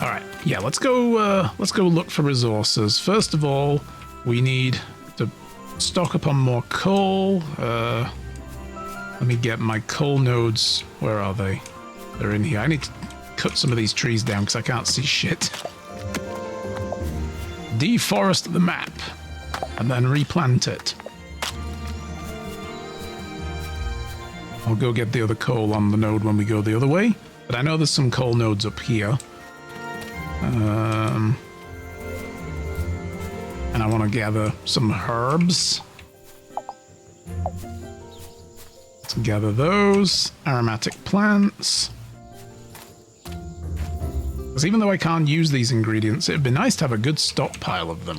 Alright, yeah, let's go look for resources. First of all, we need to stock up on more coal. Let me get my coal nodes. Where are they? They're in here. I need to cut some of these trees down because I can't see shit. Deforest the map and then replant it. I'll go get the other coal on the node when we go the other way, but I know there's some coal nodes up here. And I want to gather some herbs. Let's gather those. Aromatic plants. Because even though I can't use these ingredients, it'd be nice to have a good stockpile of them.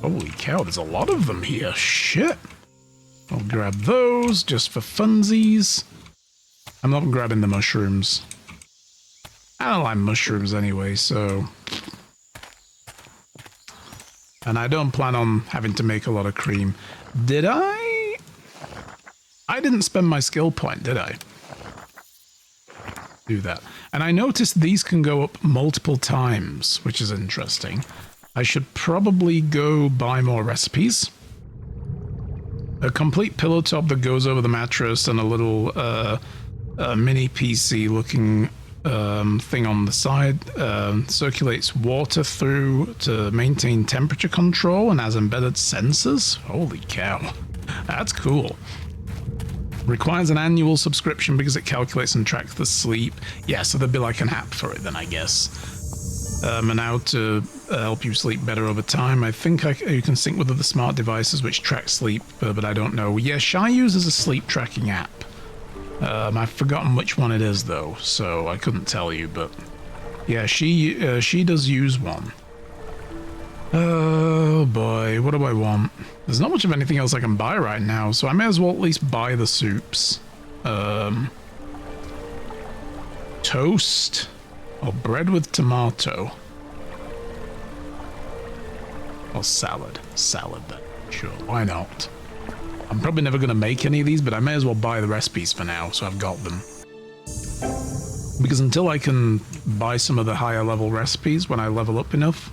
Holy cow, there's a lot of them here. Shit. I'll grab those just for funsies. I'm not grabbing the mushrooms. I don't like mushrooms anyway, so... And I don't plan on having to make a lot of cream. Did I? I didn't spend my skill point, did I? Do that. And I noticed these can go up multiple times, which is interesting. I should probably go buy more recipes. A complete pillow top that goes over the mattress and a little mini PC looking thing on the side circulates water through to maintain temperature control and has embedded sensors. Holy cow, that's cool. Requires an annual subscription because it calculates and tracks the sleep. Yeah, so there'd be like an app for it then, I guess. And how to help you sleep better over time. I think you can sync with other smart devices which track sleep, but I don't know. Yeah, Shy uses a sleep tracking app. I've forgotten which one it is though, so I couldn't tell you, but yeah, she does use one. Oh boy, what do I want? There's not much of anything else I can buy right now, so I may as well at least buy the soups. Toast or bread with tomato. Or salad. Salad then. Sure, why not? I'm probably never going to make any of these, but I may as well buy the recipes for now, so I've got them. Because until I can buy some of the higher level recipes when I level up enough,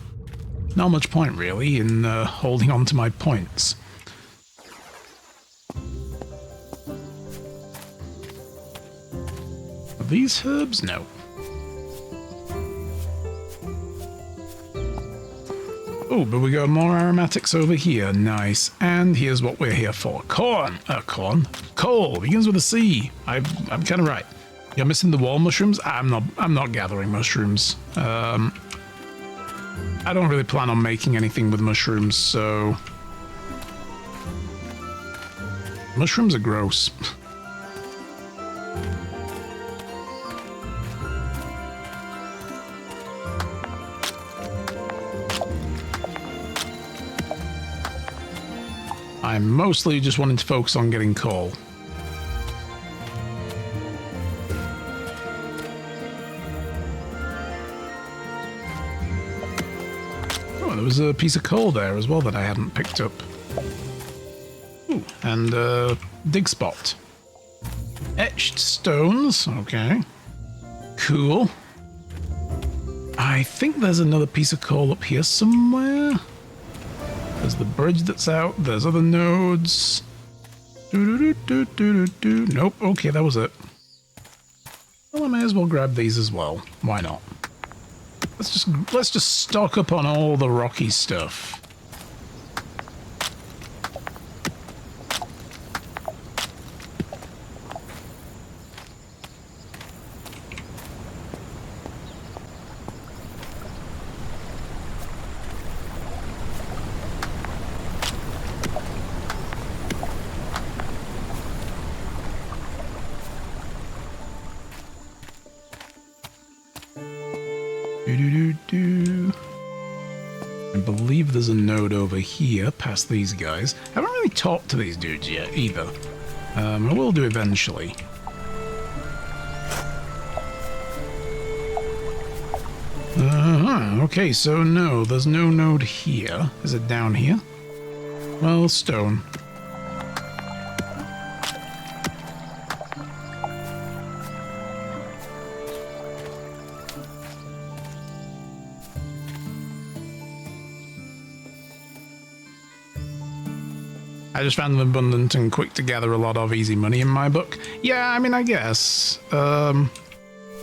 not much point really in holding on to my points. Are these herbs? No. Oh, but we got more aromatics over here. Nice. And here's what we're here for. Corn. Corn. Coal. Begins with a C. I'm kind of right. You're missing the wall mushrooms? I'm not gathering mushrooms. I don't really plan on making anything with mushrooms, so... Mushrooms are gross. I'm mostly just wanting to focus on getting coal. Oh, there was a piece of coal there as well that I hadn't picked up. Ooh, and dig spot. Etched stones, okay. Cool. I think there's another piece of coal up here somewhere. There's the bridge that's out. There's other nodes. Nope. Okay, that was it. Well, I may as well grab these as well. Why not? Let's just stock up on all the rocky stuff. I believe there's a node over here past these guys. I haven't really talked to these dudes yet either. I will do eventually. Okay, so no, there's no node here. Is it down here? Well, stone. I just found them abundant and quick to gather a lot of, easy money in my book. Yeah, I mean, I guess.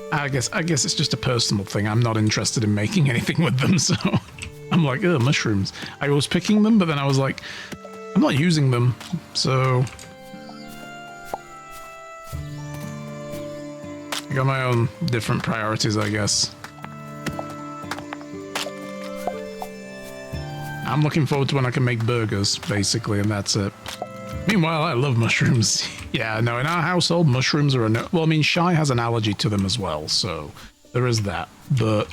I guess it's just a personal thing. I'm not interested in making anything with them, so I'm like, oh, mushrooms. I was picking them, but then I was like, I'm not using them, so I got my own different priorities, I guess. I'm looking forward to when I can make burgers, basically, and that's it. Meanwhile, I love mushrooms. Yeah, no, in our household, mushrooms are a no. Well, I mean, Shy has an allergy to them as well, so there is that. But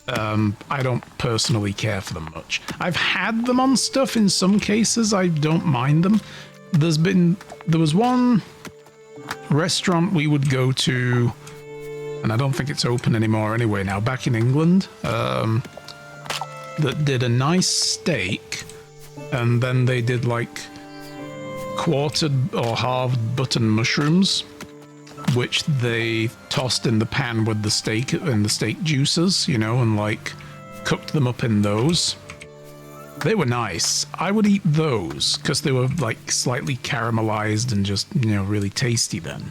I don't personally care for them much. I've had them on stuff in some cases. I don't mind them. There was one restaurant we would go to, and I don't think it's open anymore anyway now, back in England, that did a nice steak, and then they did like quartered or halved button mushrooms, which they tossed in the pan with the steak and the steak juices, you know, and like cooked them up in those. They were nice. I would eat those because they were like slightly caramelized and just, you know, really tasty then.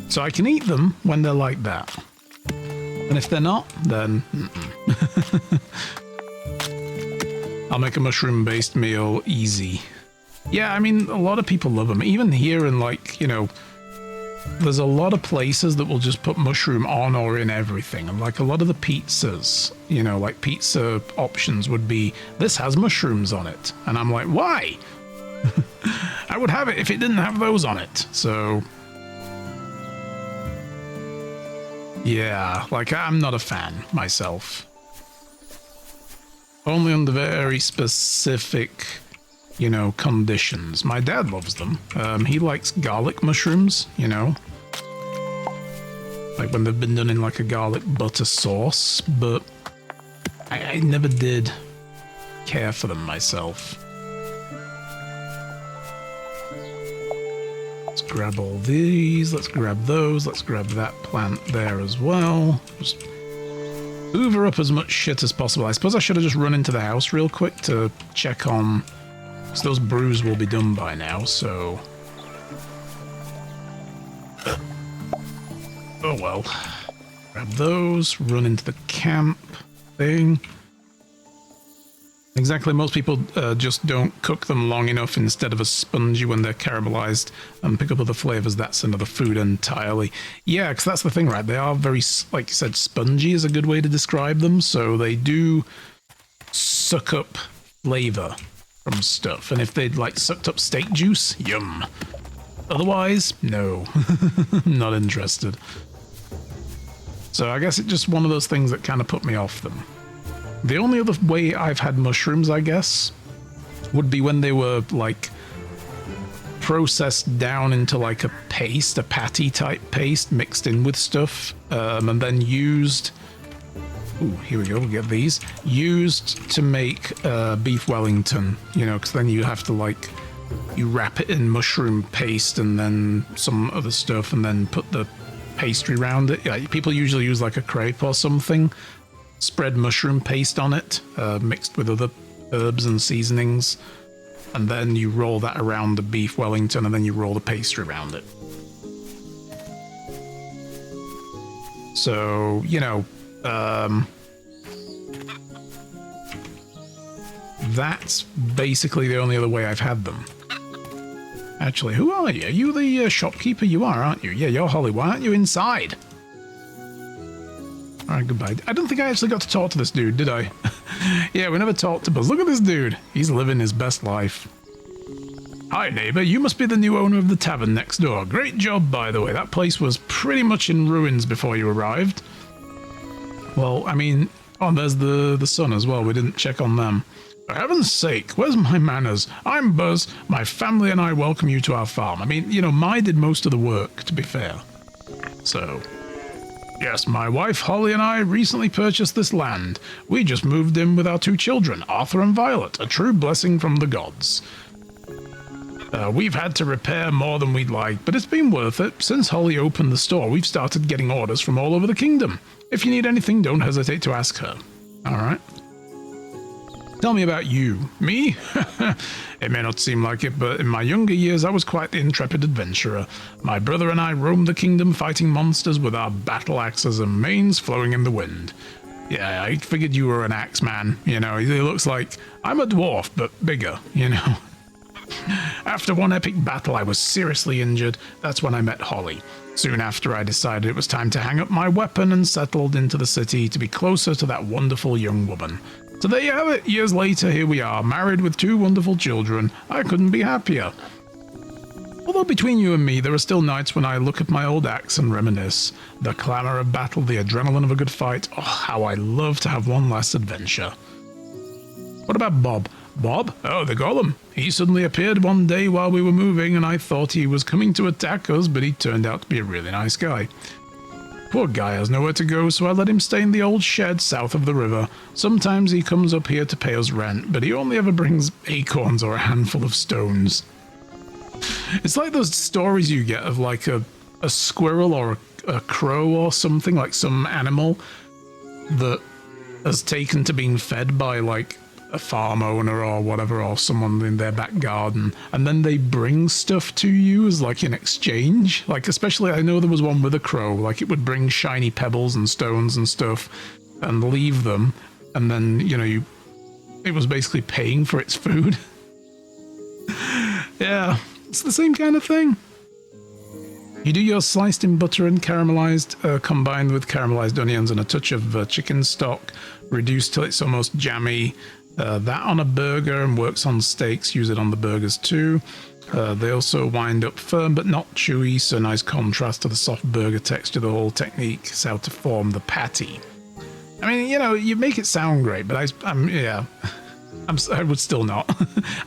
So I can eat them when they're like that. And if they're not, then I'll make a mushroom-based meal easy. Yeah, I mean, a lot of people love them. Even here in, like, you know, there's a lot of places that will just put mushroom on or in everything. And, like, a lot of the pizzas, you know, like pizza options would be, this has mushrooms on it. And I'm like, why? I would have it if it didn't have those on it. So, yeah, like, I'm not a fan myself. Only under very specific, you know, conditions. My dad loves them. He likes garlic mushrooms, you know, like when they've been done in like a garlic butter sauce, but I never did care for them myself. Let's grab all these, let's grab those, let's grab that plant there as well. Just hoover up as much shit as possible. I suppose I should have just run into the house real quick to check on, because those brews will be done by now, so... Oh well. Grab those, run into the camp thing. Exactly, most people just don't cook them long enough instead of a spongy when they're caramelized and pick up other flavors. That's another food entirely. Yeah, because that's the thing, right? They are very, like you said, spongy is a good way to describe them. So they do suck up flavor from stuff. And if they'd like sucked up steak juice, yum. Otherwise, no. Not interested. So I guess it's just one of those things that kind of put me off them. The only other way I've had mushrooms, I guess, would be when they were, like, processed down into, like, a paste, a patty-type paste mixed in with stuff, and then used... Ooh, here we go, we'll get these. Used to make beef Wellington, you know, because then you have to, like, you wrap it in mushroom paste and then some other stuff and then put the pastry around it. Yeah, people usually use, like, a crepe or something. Spread mushroom paste on it, mixed with other herbs and seasonings, and then you roll that around the beef Wellington, and then you roll the pastry around it. So, you know, that's basically the only other way I've had them. Actually, who are you? Are you the shopkeeper? You are, aren't you? Yeah, you're Holly. Why aren't you inside? Alright, goodbye. I don't think I actually got to talk to this dude, did I? Yeah, we never talked to Buzz. Look at this dude. He's living his best life. Hi, neighbor. You must be the new owner of the tavern next door. Great job, by the way. That place was pretty much in ruins before you arrived. Well, I mean... Oh, there's the sun as well. We didn't check on them. For heaven's sake, where's my manners? I'm Buzz. My family and I welcome you to our farm. I mean, you know, Mai did most of the work, to be fair. So... Yes, my wife Holly and I recently purchased this land. We just moved in with our 2 children, Arthur and Violet, a true blessing from the gods. We've had to repair more than we'd like, but it's been worth it. Since Holly opened the store, we've started getting orders from all over the kingdom. If you need anything, don't hesitate to ask her. Alright. Tell me about you. Me? It may not seem like it, but in my younger years I was quite the intrepid adventurer. My brother and I roamed the kingdom fighting monsters with our battle axes and manes flowing in the wind. Yeah, I figured you were an axe man. You know, he looks like... I'm a dwarf, but bigger, you know. After one epic battle I was seriously injured. That's when I met Holly. Soon after I decided it was time to hang up my weapon and settled into the city to be closer to that wonderful young woman. So there you have it. Years later, here we are, married with 2 wonderful children. I couldn't be happier. Although between you and me, there are still nights when I look at my old axe and reminisce. The clamour of battle, the adrenaline of a good fight. Oh, how I love to have one last adventure. What about Bob? Bob? Oh, the golem. He suddenly appeared one day while we were moving, and I thought he was coming to attack us, but he turned out to be a really nice guy. Poor guy has nowhere to go, so I let him stay in the old shed south of the river. Sometimes he comes up here to pay us rent, but he only ever brings acorns or a handful of stones. It's like those stories you get of like a squirrel or a crow or something, like some animal that has taken to being fed by like a farm owner or whatever, or someone in their back garden, and then they bring stuff to you as like in exchange. Like, especially I know there was one with a crow, like it would bring shiny pebbles and stones and stuff and leave them, and then, you know, it was basically paying for its food. Yeah, it's the same kind of thing. You do your sliced in butter and caramelized, combined with caramelized onions and a touch of chicken stock, reduced till it's almost jammy. That on a burger and works on steaks. Use it on the burgers too. They also wind up firm but not chewy, so nice contrast to the soft burger texture. The whole technique is how to form the patty. I mean, you know, you make it sound great, but I would still not.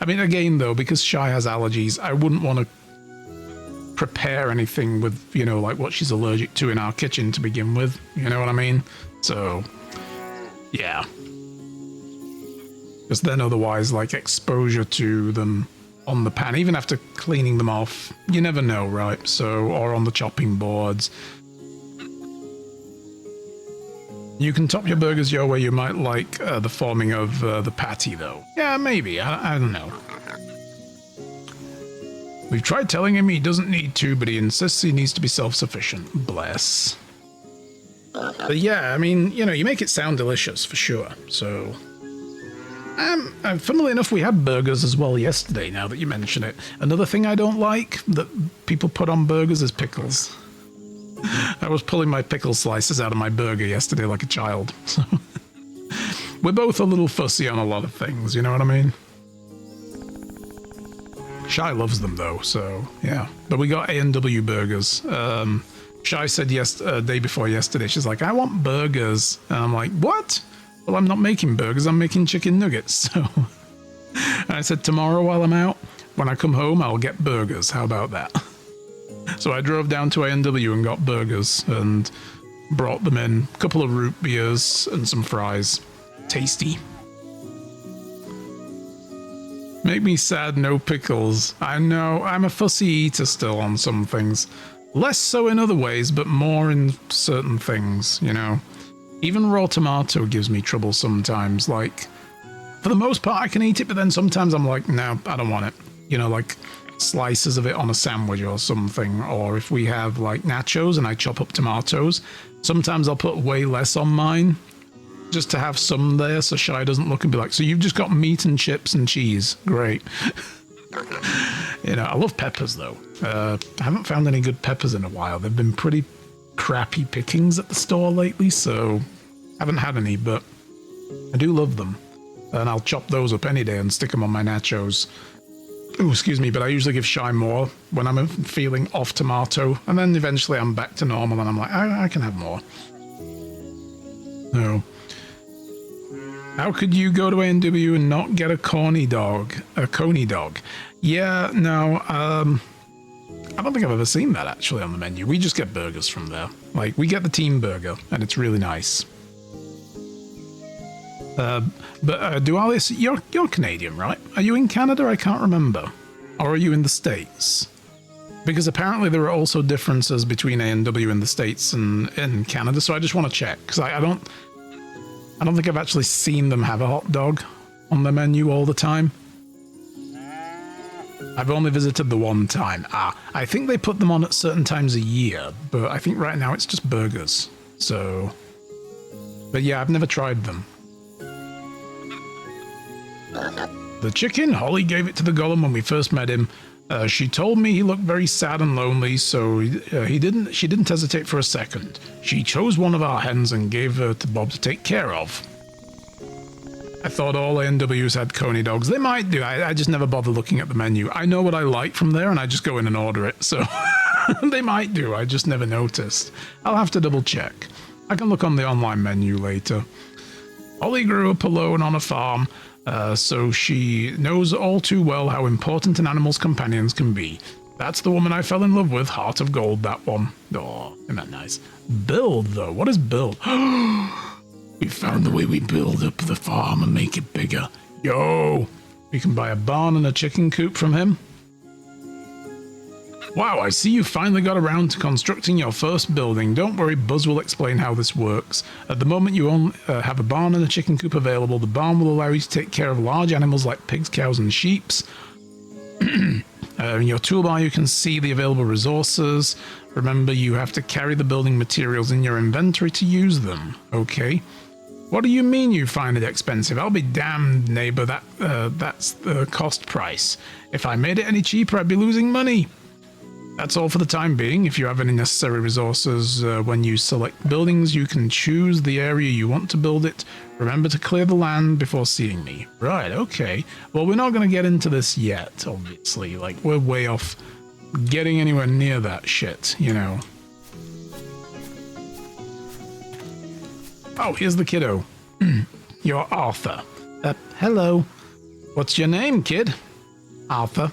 I mean, again though, because Shy has allergies, I wouldn't want to prepare anything with, you know, like what she's allergic to in our kitchen to begin with. You know what I mean? So, yeah. Because then otherwise, like, exposure to them on the pan, even after cleaning them off, you never know, right? So, or on the chopping boards. You can top your burgers your way. You might like the forming of the patty, though. Yeah, maybe. I don't know. We've tried telling him he doesn't need to, but he insists he needs to be self-sufficient. Bless. But yeah, I mean, you know, you make it sound delicious, for sure. So... funnily enough, we had burgers as well yesterday, now that you mention it. Another thing I don't like that people put on burgers is pickles. I was pulling my pickle slices out of my burger yesterday like a child. So we're both a little fussy on a lot of things, you know what I mean? Shy loves them though, so yeah. But we got A&W burgers. Shy said day before yesterday, she's like, I want burgers. And I'm like, what? Well, I'm not making burgers, I'm making chicken nuggets, so... And I said, tomorrow while I'm out, when I come home, I'll get burgers. How about that? So I drove down to A&W and got burgers and brought them in. A couple of root beers and some fries. Tasty. Make me sad, no pickles. I know, I'm a fussy eater still on some things. Less so in other ways, but more in certain things, you know. Even raw tomato gives me trouble sometimes. Like, for the most part, I can eat it, but then sometimes I'm like, no, I don't want it. You know, like slices of it on a sandwich or something. Or if we have like nachos and I chop up tomatoes, sometimes I'll put way less on mine just to have some there so Shy doesn't look and be like, so you've just got meat and chips and cheese. Great. You know, I love peppers though. I haven't found any good peppers in a while. They've been pretty crappy pickings at the store lately, so haven't had any, but I do love them. And I'll chop those up any day and stick them on my nachos. Oh, excuse me, but I usually give Shy more when I'm feeling off tomato, and then eventually I'm back to normal and I'm like, I can have more. No. How could you go to A&W and not get a Coney dog? A Coney dog? Yeah, no, I don't think I've ever seen that actually on the menu. We just get burgers from there. Like, we get the team burger, and it's really nice. But Dualis, you're Canadian, right? Are you in Canada? I can't remember. Or are you in the States? Because apparently there are also differences between A&W in the States and in Canada, so I just want to check. Because I don't think I've actually seen them have a hot dog on the menu all the time. I've only visited the one time. I think they put them on at certain times a year, but I think right now it's just burgers. So, but yeah, I've never tried them. The chicken, Holly gave it to the golem when we first met him. She told me he looked very sad and lonely, so she didn't hesitate for a second. She chose one of our hens and gave her to Bob to take care of. I thought all A&Ws had coney dogs. They might do. I just never bother looking at the menu. I know what I like from there, and I just go in and order it. So they might do. I just never noticed. I'll have to double check. I can look on the online menu later. Holly grew up alone on a farm, so she knows all too well how important an animal's companions can be. That's the woman I fell in love with. Heart of gold, that one. Oh, isn't that nice? Build, though. What is build? We found the way we build up the farm and make it bigger. Yo! We can buy a barn and a chicken coop from him. Wow, I see you finally got around to constructing your first building. Don't worry, Buzz will explain how this works. At the moment you only have a barn and a chicken coop available. The barn will allow you to take care of large animals like pigs, cows and sheep. In your toolbar you can see the available resources. Remember, you have to carry the building materials in your inventory to use them. Okay. What do you mean you find it expensive? I'll be damned, neighbor. That's the cost price. If I made it any cheaper, I'd be losing money. That's all for the time being. If you have any necessary resources, when you select buildings, you can choose the area you want to build it. Remember to clear the land before seeing me. Right, okay. Well, we're not going to get into this yet, obviously. Like, we're way off getting anywhere near that shit, you know. Oh, here's the kiddo. You're Arthur. Hello. What's your name, kid? Arthur.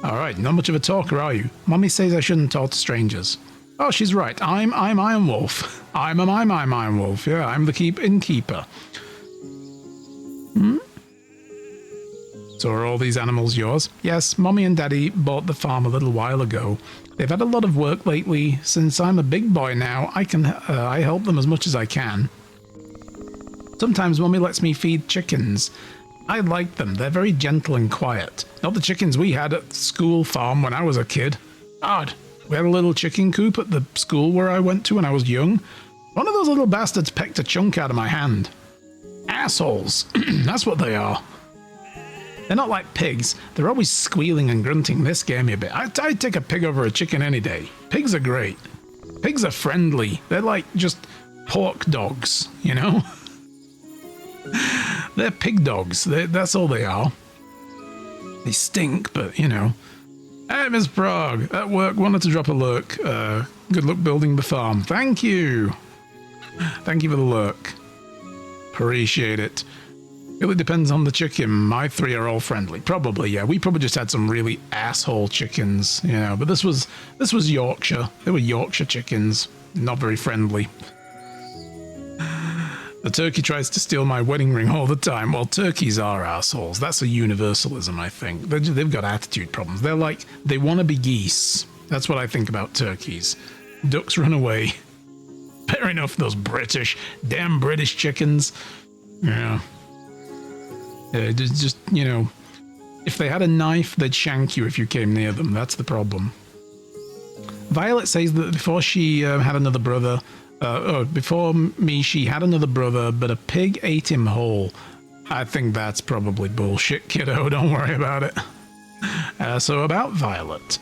Alright, not much of a talker, are you? Mummy says I shouldn't talk to strangers. Oh, she's right. I'm Iron Wolf. I'm Iron Wolf. Yeah, I'm the innkeeper. So are all these animals yours? Yes, Mummy and Daddy bought the farm a little while ago. They've had a lot of work lately. Since I'm a big boy now, I help them as much as I can. Sometimes Mummy lets me feed chickens. I like them. They're very gentle and quiet. Not the chickens we had at the school farm when I was a kid. God, we had a little chicken coop at the school where I went to when I was young. One of those little bastards pecked a chunk out of my hand. Assholes. That's what they are. They're not like pigs. They're always squealing and grunting. This scared me a bit. I'd take a pig over a chicken any day. Pigs are great. Pigs are friendly. They're like just pork dogs, you know? They're pig dogs. That's all they are. They stink, but, you know. Hey, Miss Prague. At work, wanted to drop a lurk. Good luck building the farm. Thank you. Thank you for the lurk. Appreciate it. Really depends on the chicken. My 3 are all friendly. Probably, yeah. We probably just had some really asshole chickens, you know. But this was Yorkshire. They were Yorkshire chickens. Not very friendly. The turkey tries to steal my wedding ring all the time. Well, turkeys are assholes. That's a universalism, I think. They've got attitude problems. They're like, they want to be geese. That's what I think about turkeys. Ducks run away. Fair enough, those damn British chickens. Yeah. Just, you know, if they had a knife, they'd shank you if you came near them. That's the problem. Violet says that before she had another brother, before me, she had another brother, but a pig ate him whole. I think that's probably bullshit, kiddo. Don't worry about it. So about Violet.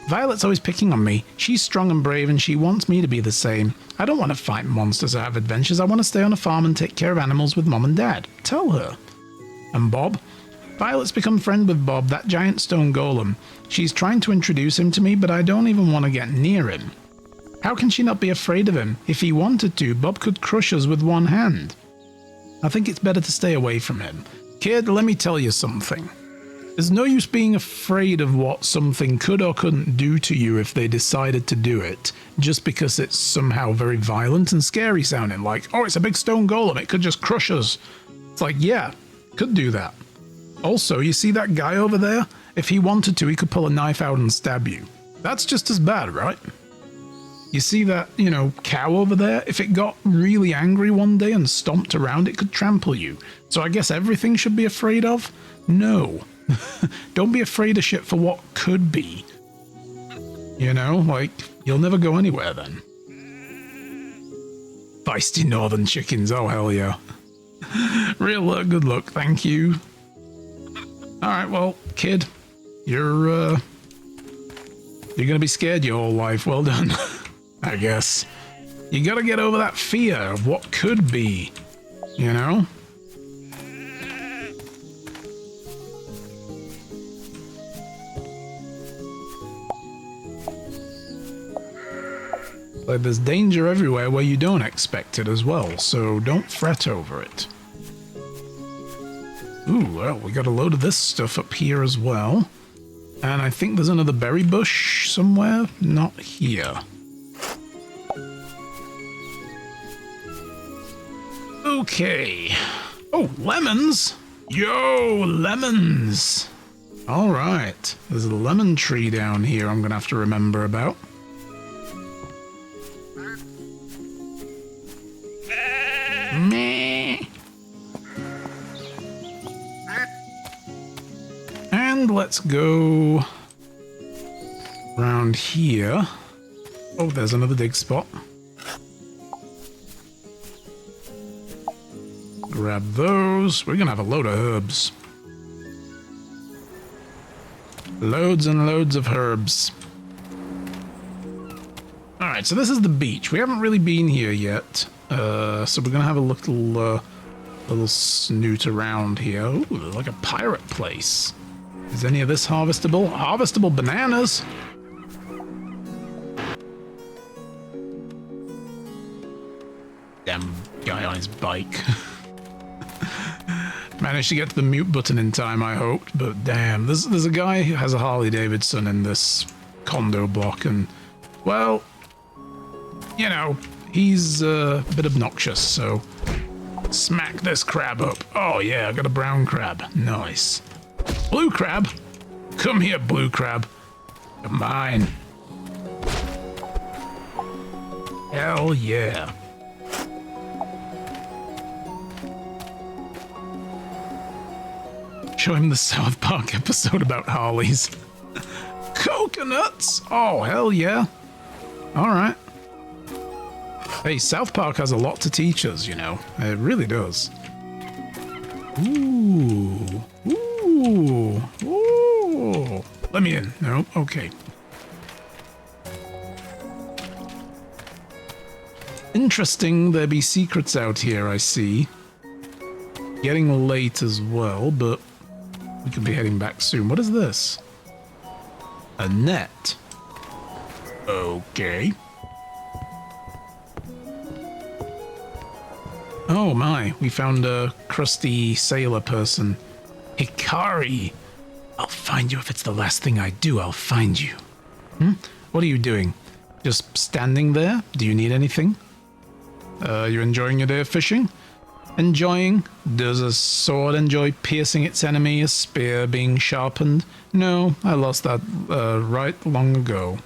Violet's always picking on me. She's strong and brave, and she wants me to be the same. I don't want to fight monsters or have adventures. I want to stay on a farm and take care of animals with Mom and Dad. Tell her. And Bob? Violet's become friend with Bob, that giant stone golem. She's trying to introduce him to me, but I don't even want to get near him. How can she not be afraid of him? If he wanted to, Bob could crush us with one hand. I think it's better to stay away from him. Kid, let me tell you something. There's no use being afraid of what something could or couldn't do to you if they decided to do it, just because it's somehow very violent and scary sounding, like, oh, it's a big stone golem, it could just crush us. It's like, yeah, could do that. Also, you see that guy over there? If he wanted to, he could pull a knife out and stab you. That's just as bad, right? You see that, you know, cow over there? If it got really angry one day and stomped around, it could trample you. So I guess everything should be afraid of? No. Don't be afraid of shit for what could be. You know, like, you'll never go anywhere then. Feisty northern chickens, oh hell yeah. Real good luck, thank you. Alright, well, kid, you're gonna be scared your whole life, well done. I guess. You gotta get over that fear of what could be, you know? Like, there's danger everywhere where you don't expect it as well, so don't fret over it. Ooh, well, we got a load of this stuff up here as well. And I think there's another berry bush somewhere. Not here. Okay. Oh, lemons! Yo, lemons! Alright, there's a lemon tree down here I'm gonna have to remember about. Meh. And let's go around here. Oh, there's another dig spot. Grab those. We're gonna have a load of herbs. Loads and loads of herbs. Alright, so this is the beach. We haven't really been here yet. So we're gonna have a little snoot around here. Ooh, like a pirate place. Is any of this harvestable? Harvestable bananas! Damn guy on his bike. Managed to get to the mute button in time, I hoped, but damn, there's a guy who has a Harley Davidson in this condo block, and, well, you know, he's a bit obnoxious, so smack this crab up. Oh yeah, I got a brown crab. Nice. Blue crab? Come here, blue crab. You're mine. Hell yeah. Show him the South Park episode about Harleys. Coconuts! Oh, hell yeah. Alright. Hey, South Park has a lot to teach us, you know. It really does. Ooh. Ooh. Ooh. Let me in. No? Okay. Interesting there be secrets out here, I see. Getting late as well, but we could be heading back soon. What is this? A net. Okay. Oh my, we found a crusty sailor person. Hikari! I'll find you if it's the last thing I do, I'll find you. What are you doing? Just standing there? Do you need anything? You enjoying your day of fishing? Enjoying? Does a sword enjoy piercing its enemy, a spear being sharpened? No, I lost that right long ago.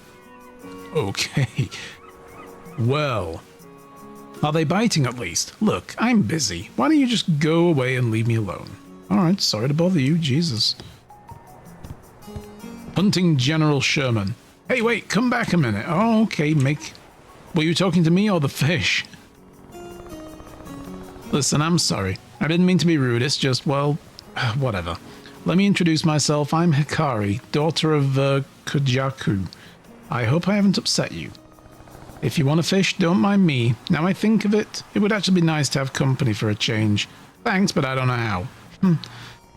Okay. Well, are they biting at least? Look, I'm busy. Why don't you just go away and leave me alone? Alright, sorry to bother you, Jesus. Hunting General Sherman. Hey, wait, come back a minute. Oh, okay, were you talking to me or the fish? Listen, I'm sorry. I didn't mean to be rude, it's just, well, whatever. Let me introduce myself. I'm Hikari, daughter of Kujaku. I hope I haven't upset you. If you want to fish, don't mind me. Now I think of it, it would actually be nice to have company for a change. Thanks, but I don't know how.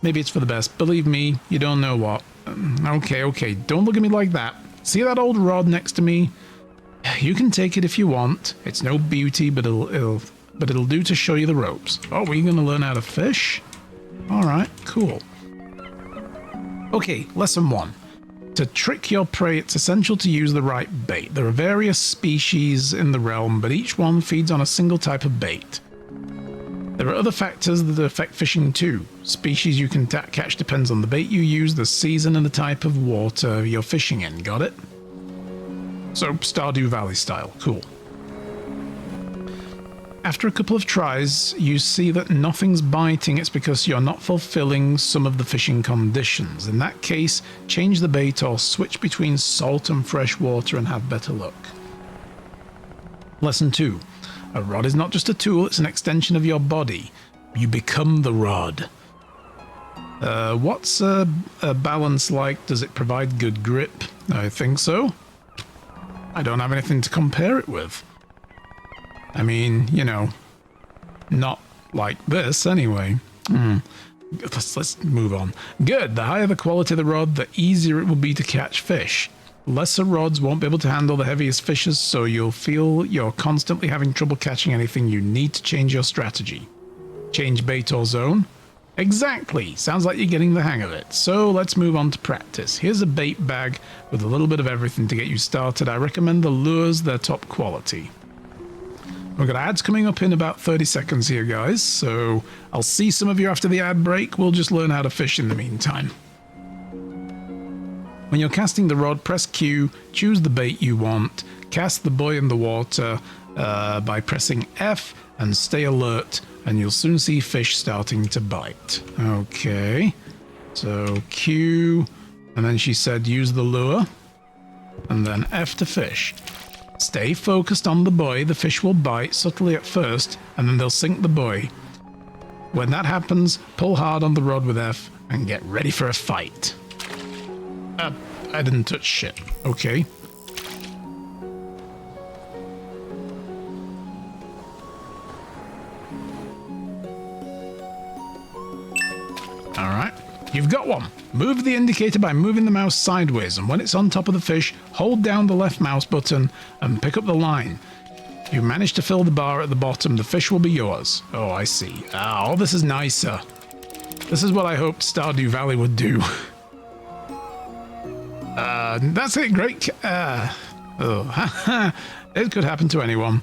Maybe it's for the best. Believe me, you don't know what. Okay, don't look at me like that. See that old rod next to me? You can take it if you want. It's no beauty, but it'll do to show you the ropes. Oh, we're gonna learn how to fish? Alright, cool. Okay, lesson 1. To trick your prey, it's essential to use the right bait. There are various species in the realm, but each one feeds on a single type of bait. There are other factors that affect fishing too. Species you can catch depends on the bait you use, the season, and the type of water you're fishing in. Got it? So, Stardew Valley style. Cool. After a couple of tries, you see that nothing's biting. It's because you're not fulfilling some of the fishing conditions. In that case, change the bait or switch between salt and fresh water and have better luck. Lesson 2. A rod is not just a tool, it's an extension of your body. You become the rod. What's a balance like? Does it provide good grip? I think so. I don't have anything to compare it with. I mean, you know, not like this anyway. Let's move on. Good. The higher the quality of the rod, the easier it will be to catch fish. Lesser rods won't be able to handle the heaviest fishes, so you'll feel you're constantly having trouble catching anything. You need to change your strategy. Change bait or zone? Exactly. Sounds like you're getting the hang of it. So let's move on to practice. Here's a bait bag with a little bit of everything to get you started. I recommend the lures, they're top quality. We've got ads coming up in about 30 seconds here, guys, so I'll see some of you after the ad break. We'll just learn how to fish in the meantime. When you're casting the rod, press Q, choose the bait you want, cast the buoy in the water by pressing F, and stay alert, and you'll soon see fish starting to bite. Okay, so Q, and then she said use the lure, and then F to fish. Stay focused on the buoy. The fish will bite subtly at first, and then they'll sink the buoy. When that happens, pull hard on the rod with F and get ready for a fight. I didn't touch shit. Okay. Alright. You've got one. Move the indicator by moving the mouse sideways, and when it's on top of the fish, hold down the left mouse button and pick up the line. If you manage to fill the bar at the bottom, the fish will be yours. Oh, I see. Oh, this is nicer. This is what I hoped Stardew Valley would do. That's it. Great. It could happen to anyone.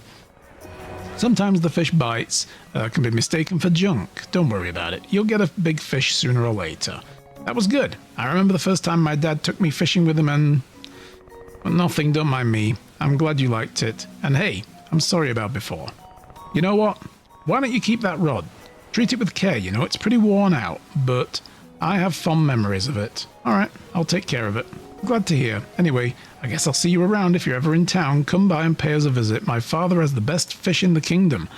Sometimes the fish bites can be mistaken for junk. Don't worry about it. You'll get a big fish sooner or later. That was good. I remember the first time my dad took me fishing with him and... Well, nothing, don't mind me. I'm glad you liked it. And hey, I'm sorry about before. You know what? Why don't you keep that rod? Treat it with care, you know, it's pretty worn out, but I have fond memories of it. Alright, I'll take care of it. Glad to hear. Anyway, I guess I'll see you around if you're ever in town. Come by and pay us a visit. My father has the best fish in the kingdom.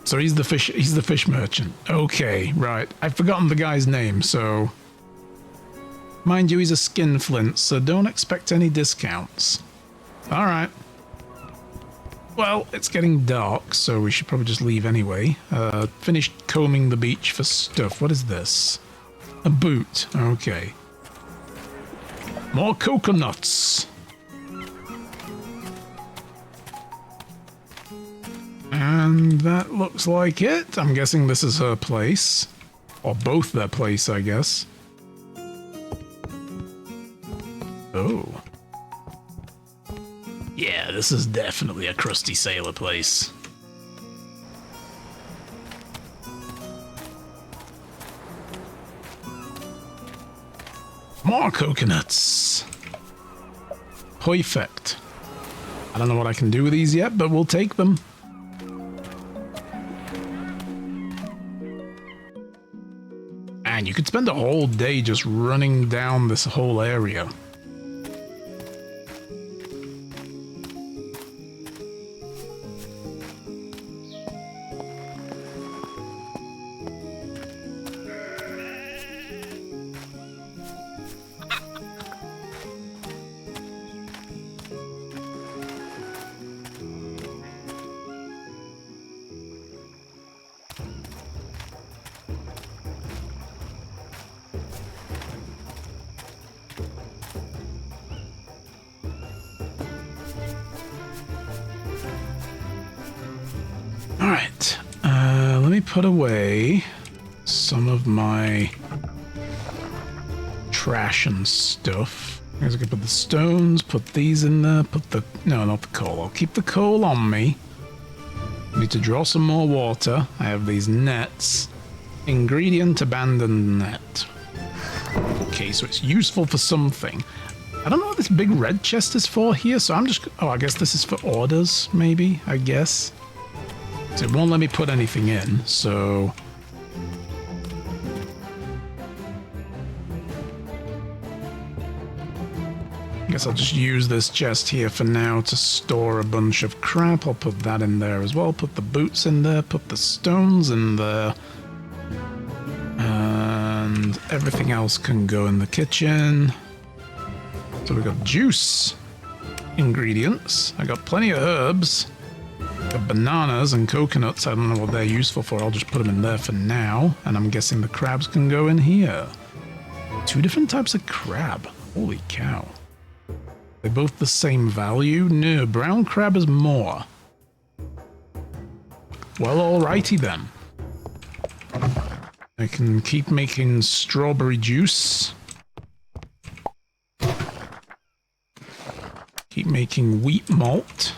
So he's the fish merchant. Okay, right. I've forgotten the guy's name, so... Mind you, he's a skinflint, so don't expect any discounts. Alright. Well, it's getting dark, so we should probably just leave anyway. Finished combing the beach for stuff. What is this? A boot. Okay. More coconuts. And that looks like it. I'm guessing this is her place. Or both their place, I guess. Oh. Yeah, this is definitely a crusty sailor place. More coconuts. Perfect. I don't know what I can do with these yet, but we'll take them. And you could spend a whole day just running down this whole area. Alright, let me put away some of my trash and stuff. I guess I could put the stones, put these in there, put the... No, not the coal. I'll keep the coal on me. I need to draw some more water. I have these nets. Ingredient, abandoned net. Okay, so it's useful for something. I don't know what this big red chest is for here, so I'm just... Oh, I guess this is for orders, maybe, I guess. So it won't let me put anything in, so... I guess I'll just use this chest here for now to store a bunch of crap. I'll put that in there as well. Put the boots in there. Put the stones in there. And everything else can go in the kitchen. So we've got juice ingredients. I got plenty of herbs. Got bananas and coconuts. I don't know what they're useful for. I'll just put them in there for now. And I'm guessing the crabs can go in here. 2 different types of crab. Holy cow. They're both the same value? No, brown crab is more. Well, alrighty then. I can keep making strawberry juice. Keep making wheat malt.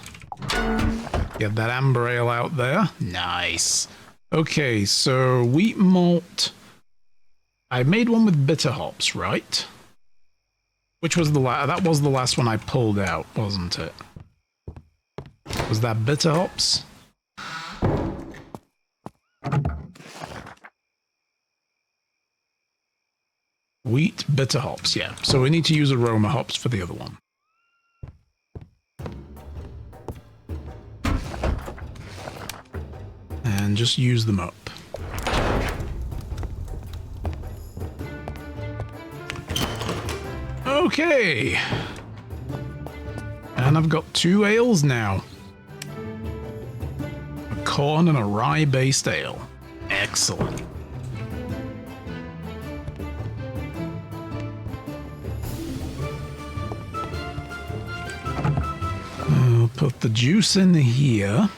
Get that amber ale out there. Nice. Okay, so wheat malt. I made one with bitter hops, right? Which was the that was the last one I pulled out, wasn't it? Was that bitter hops? Wheat, bitter hops, yeah. So we need to use aroma hops for the other one. And just use them up. Okay. And I've got 2 ales now. A corn and a rye-based ale. Excellent. I'll put the juice in here.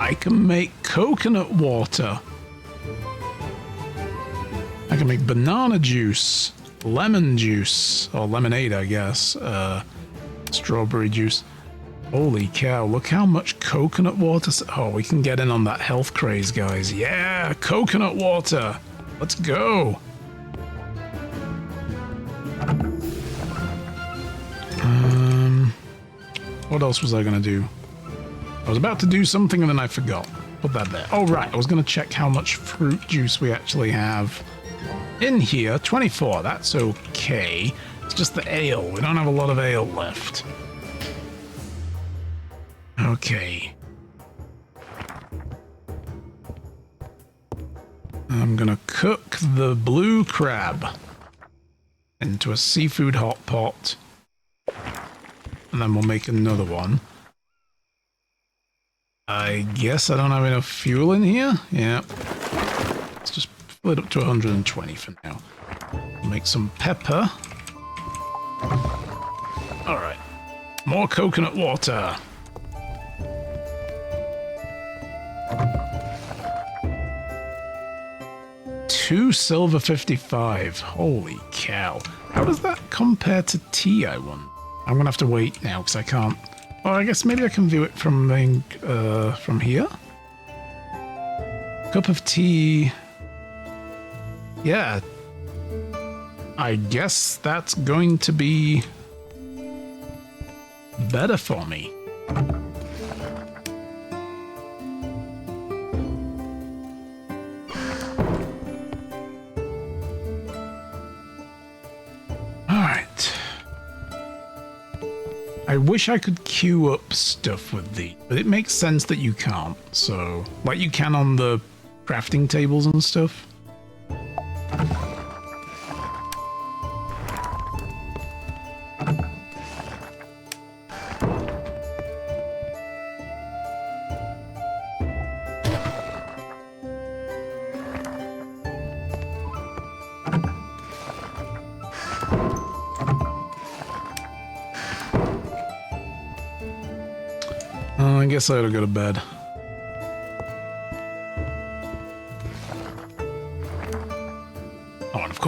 I can make coconut water. I can make banana juice, lemon juice, or lemonade, I guess, strawberry juice. Holy cow, look how much coconut water... Oh, we can get in on that health craze, guys. Yeah, coconut water. Let's go. What else was I going to do? I was about to do something and then I forgot. Put that there. Oh, right. I was going to check how much fruit juice we actually have in here. 24. That's okay. It's just the ale. We don't have a lot of ale left. Okay. I'm going to cook the blue crab into a seafood hot pot. And then we'll make another one. I guess I don't have enough fuel in here. Yeah. Let's just fill it up to 120 for now. Make some pepper. Alright. More coconut water. $2 silver 55. Holy cow. How does that compare to tea, I wonder? I'm going to have to wait now because I can't... Oh, I guess maybe I can view it from here. Cup of tea. Yeah. I guess that's going to be better for me. I wish I could queue up stuff with these, but it makes sense that you can't, so... Like you can on the crafting tables and stuff. I guess I ought to go to bed.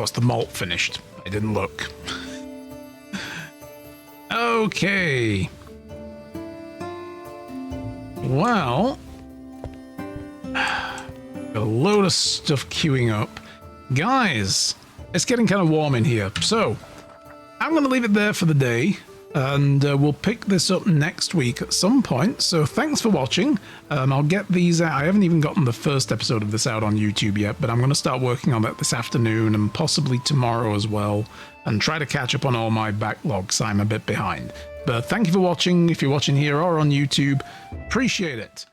course, the malt finished. I didn't look. Okay. Well, got a load of stuff queuing up. Guys, it's getting kind of warm in here, so I'm going to leave it there for the day, and we'll pick this up next week at some point. So thanks for watching. I'll get these out. I haven't even gotten the first episode of this out on YouTube yet, but I'm going to start working on that this afternoon and possibly tomorrow as well, and try to catch up on all my backlogs. I'm a bit behind. But thank you for watching, if you're watching here or on YouTube. Appreciate it.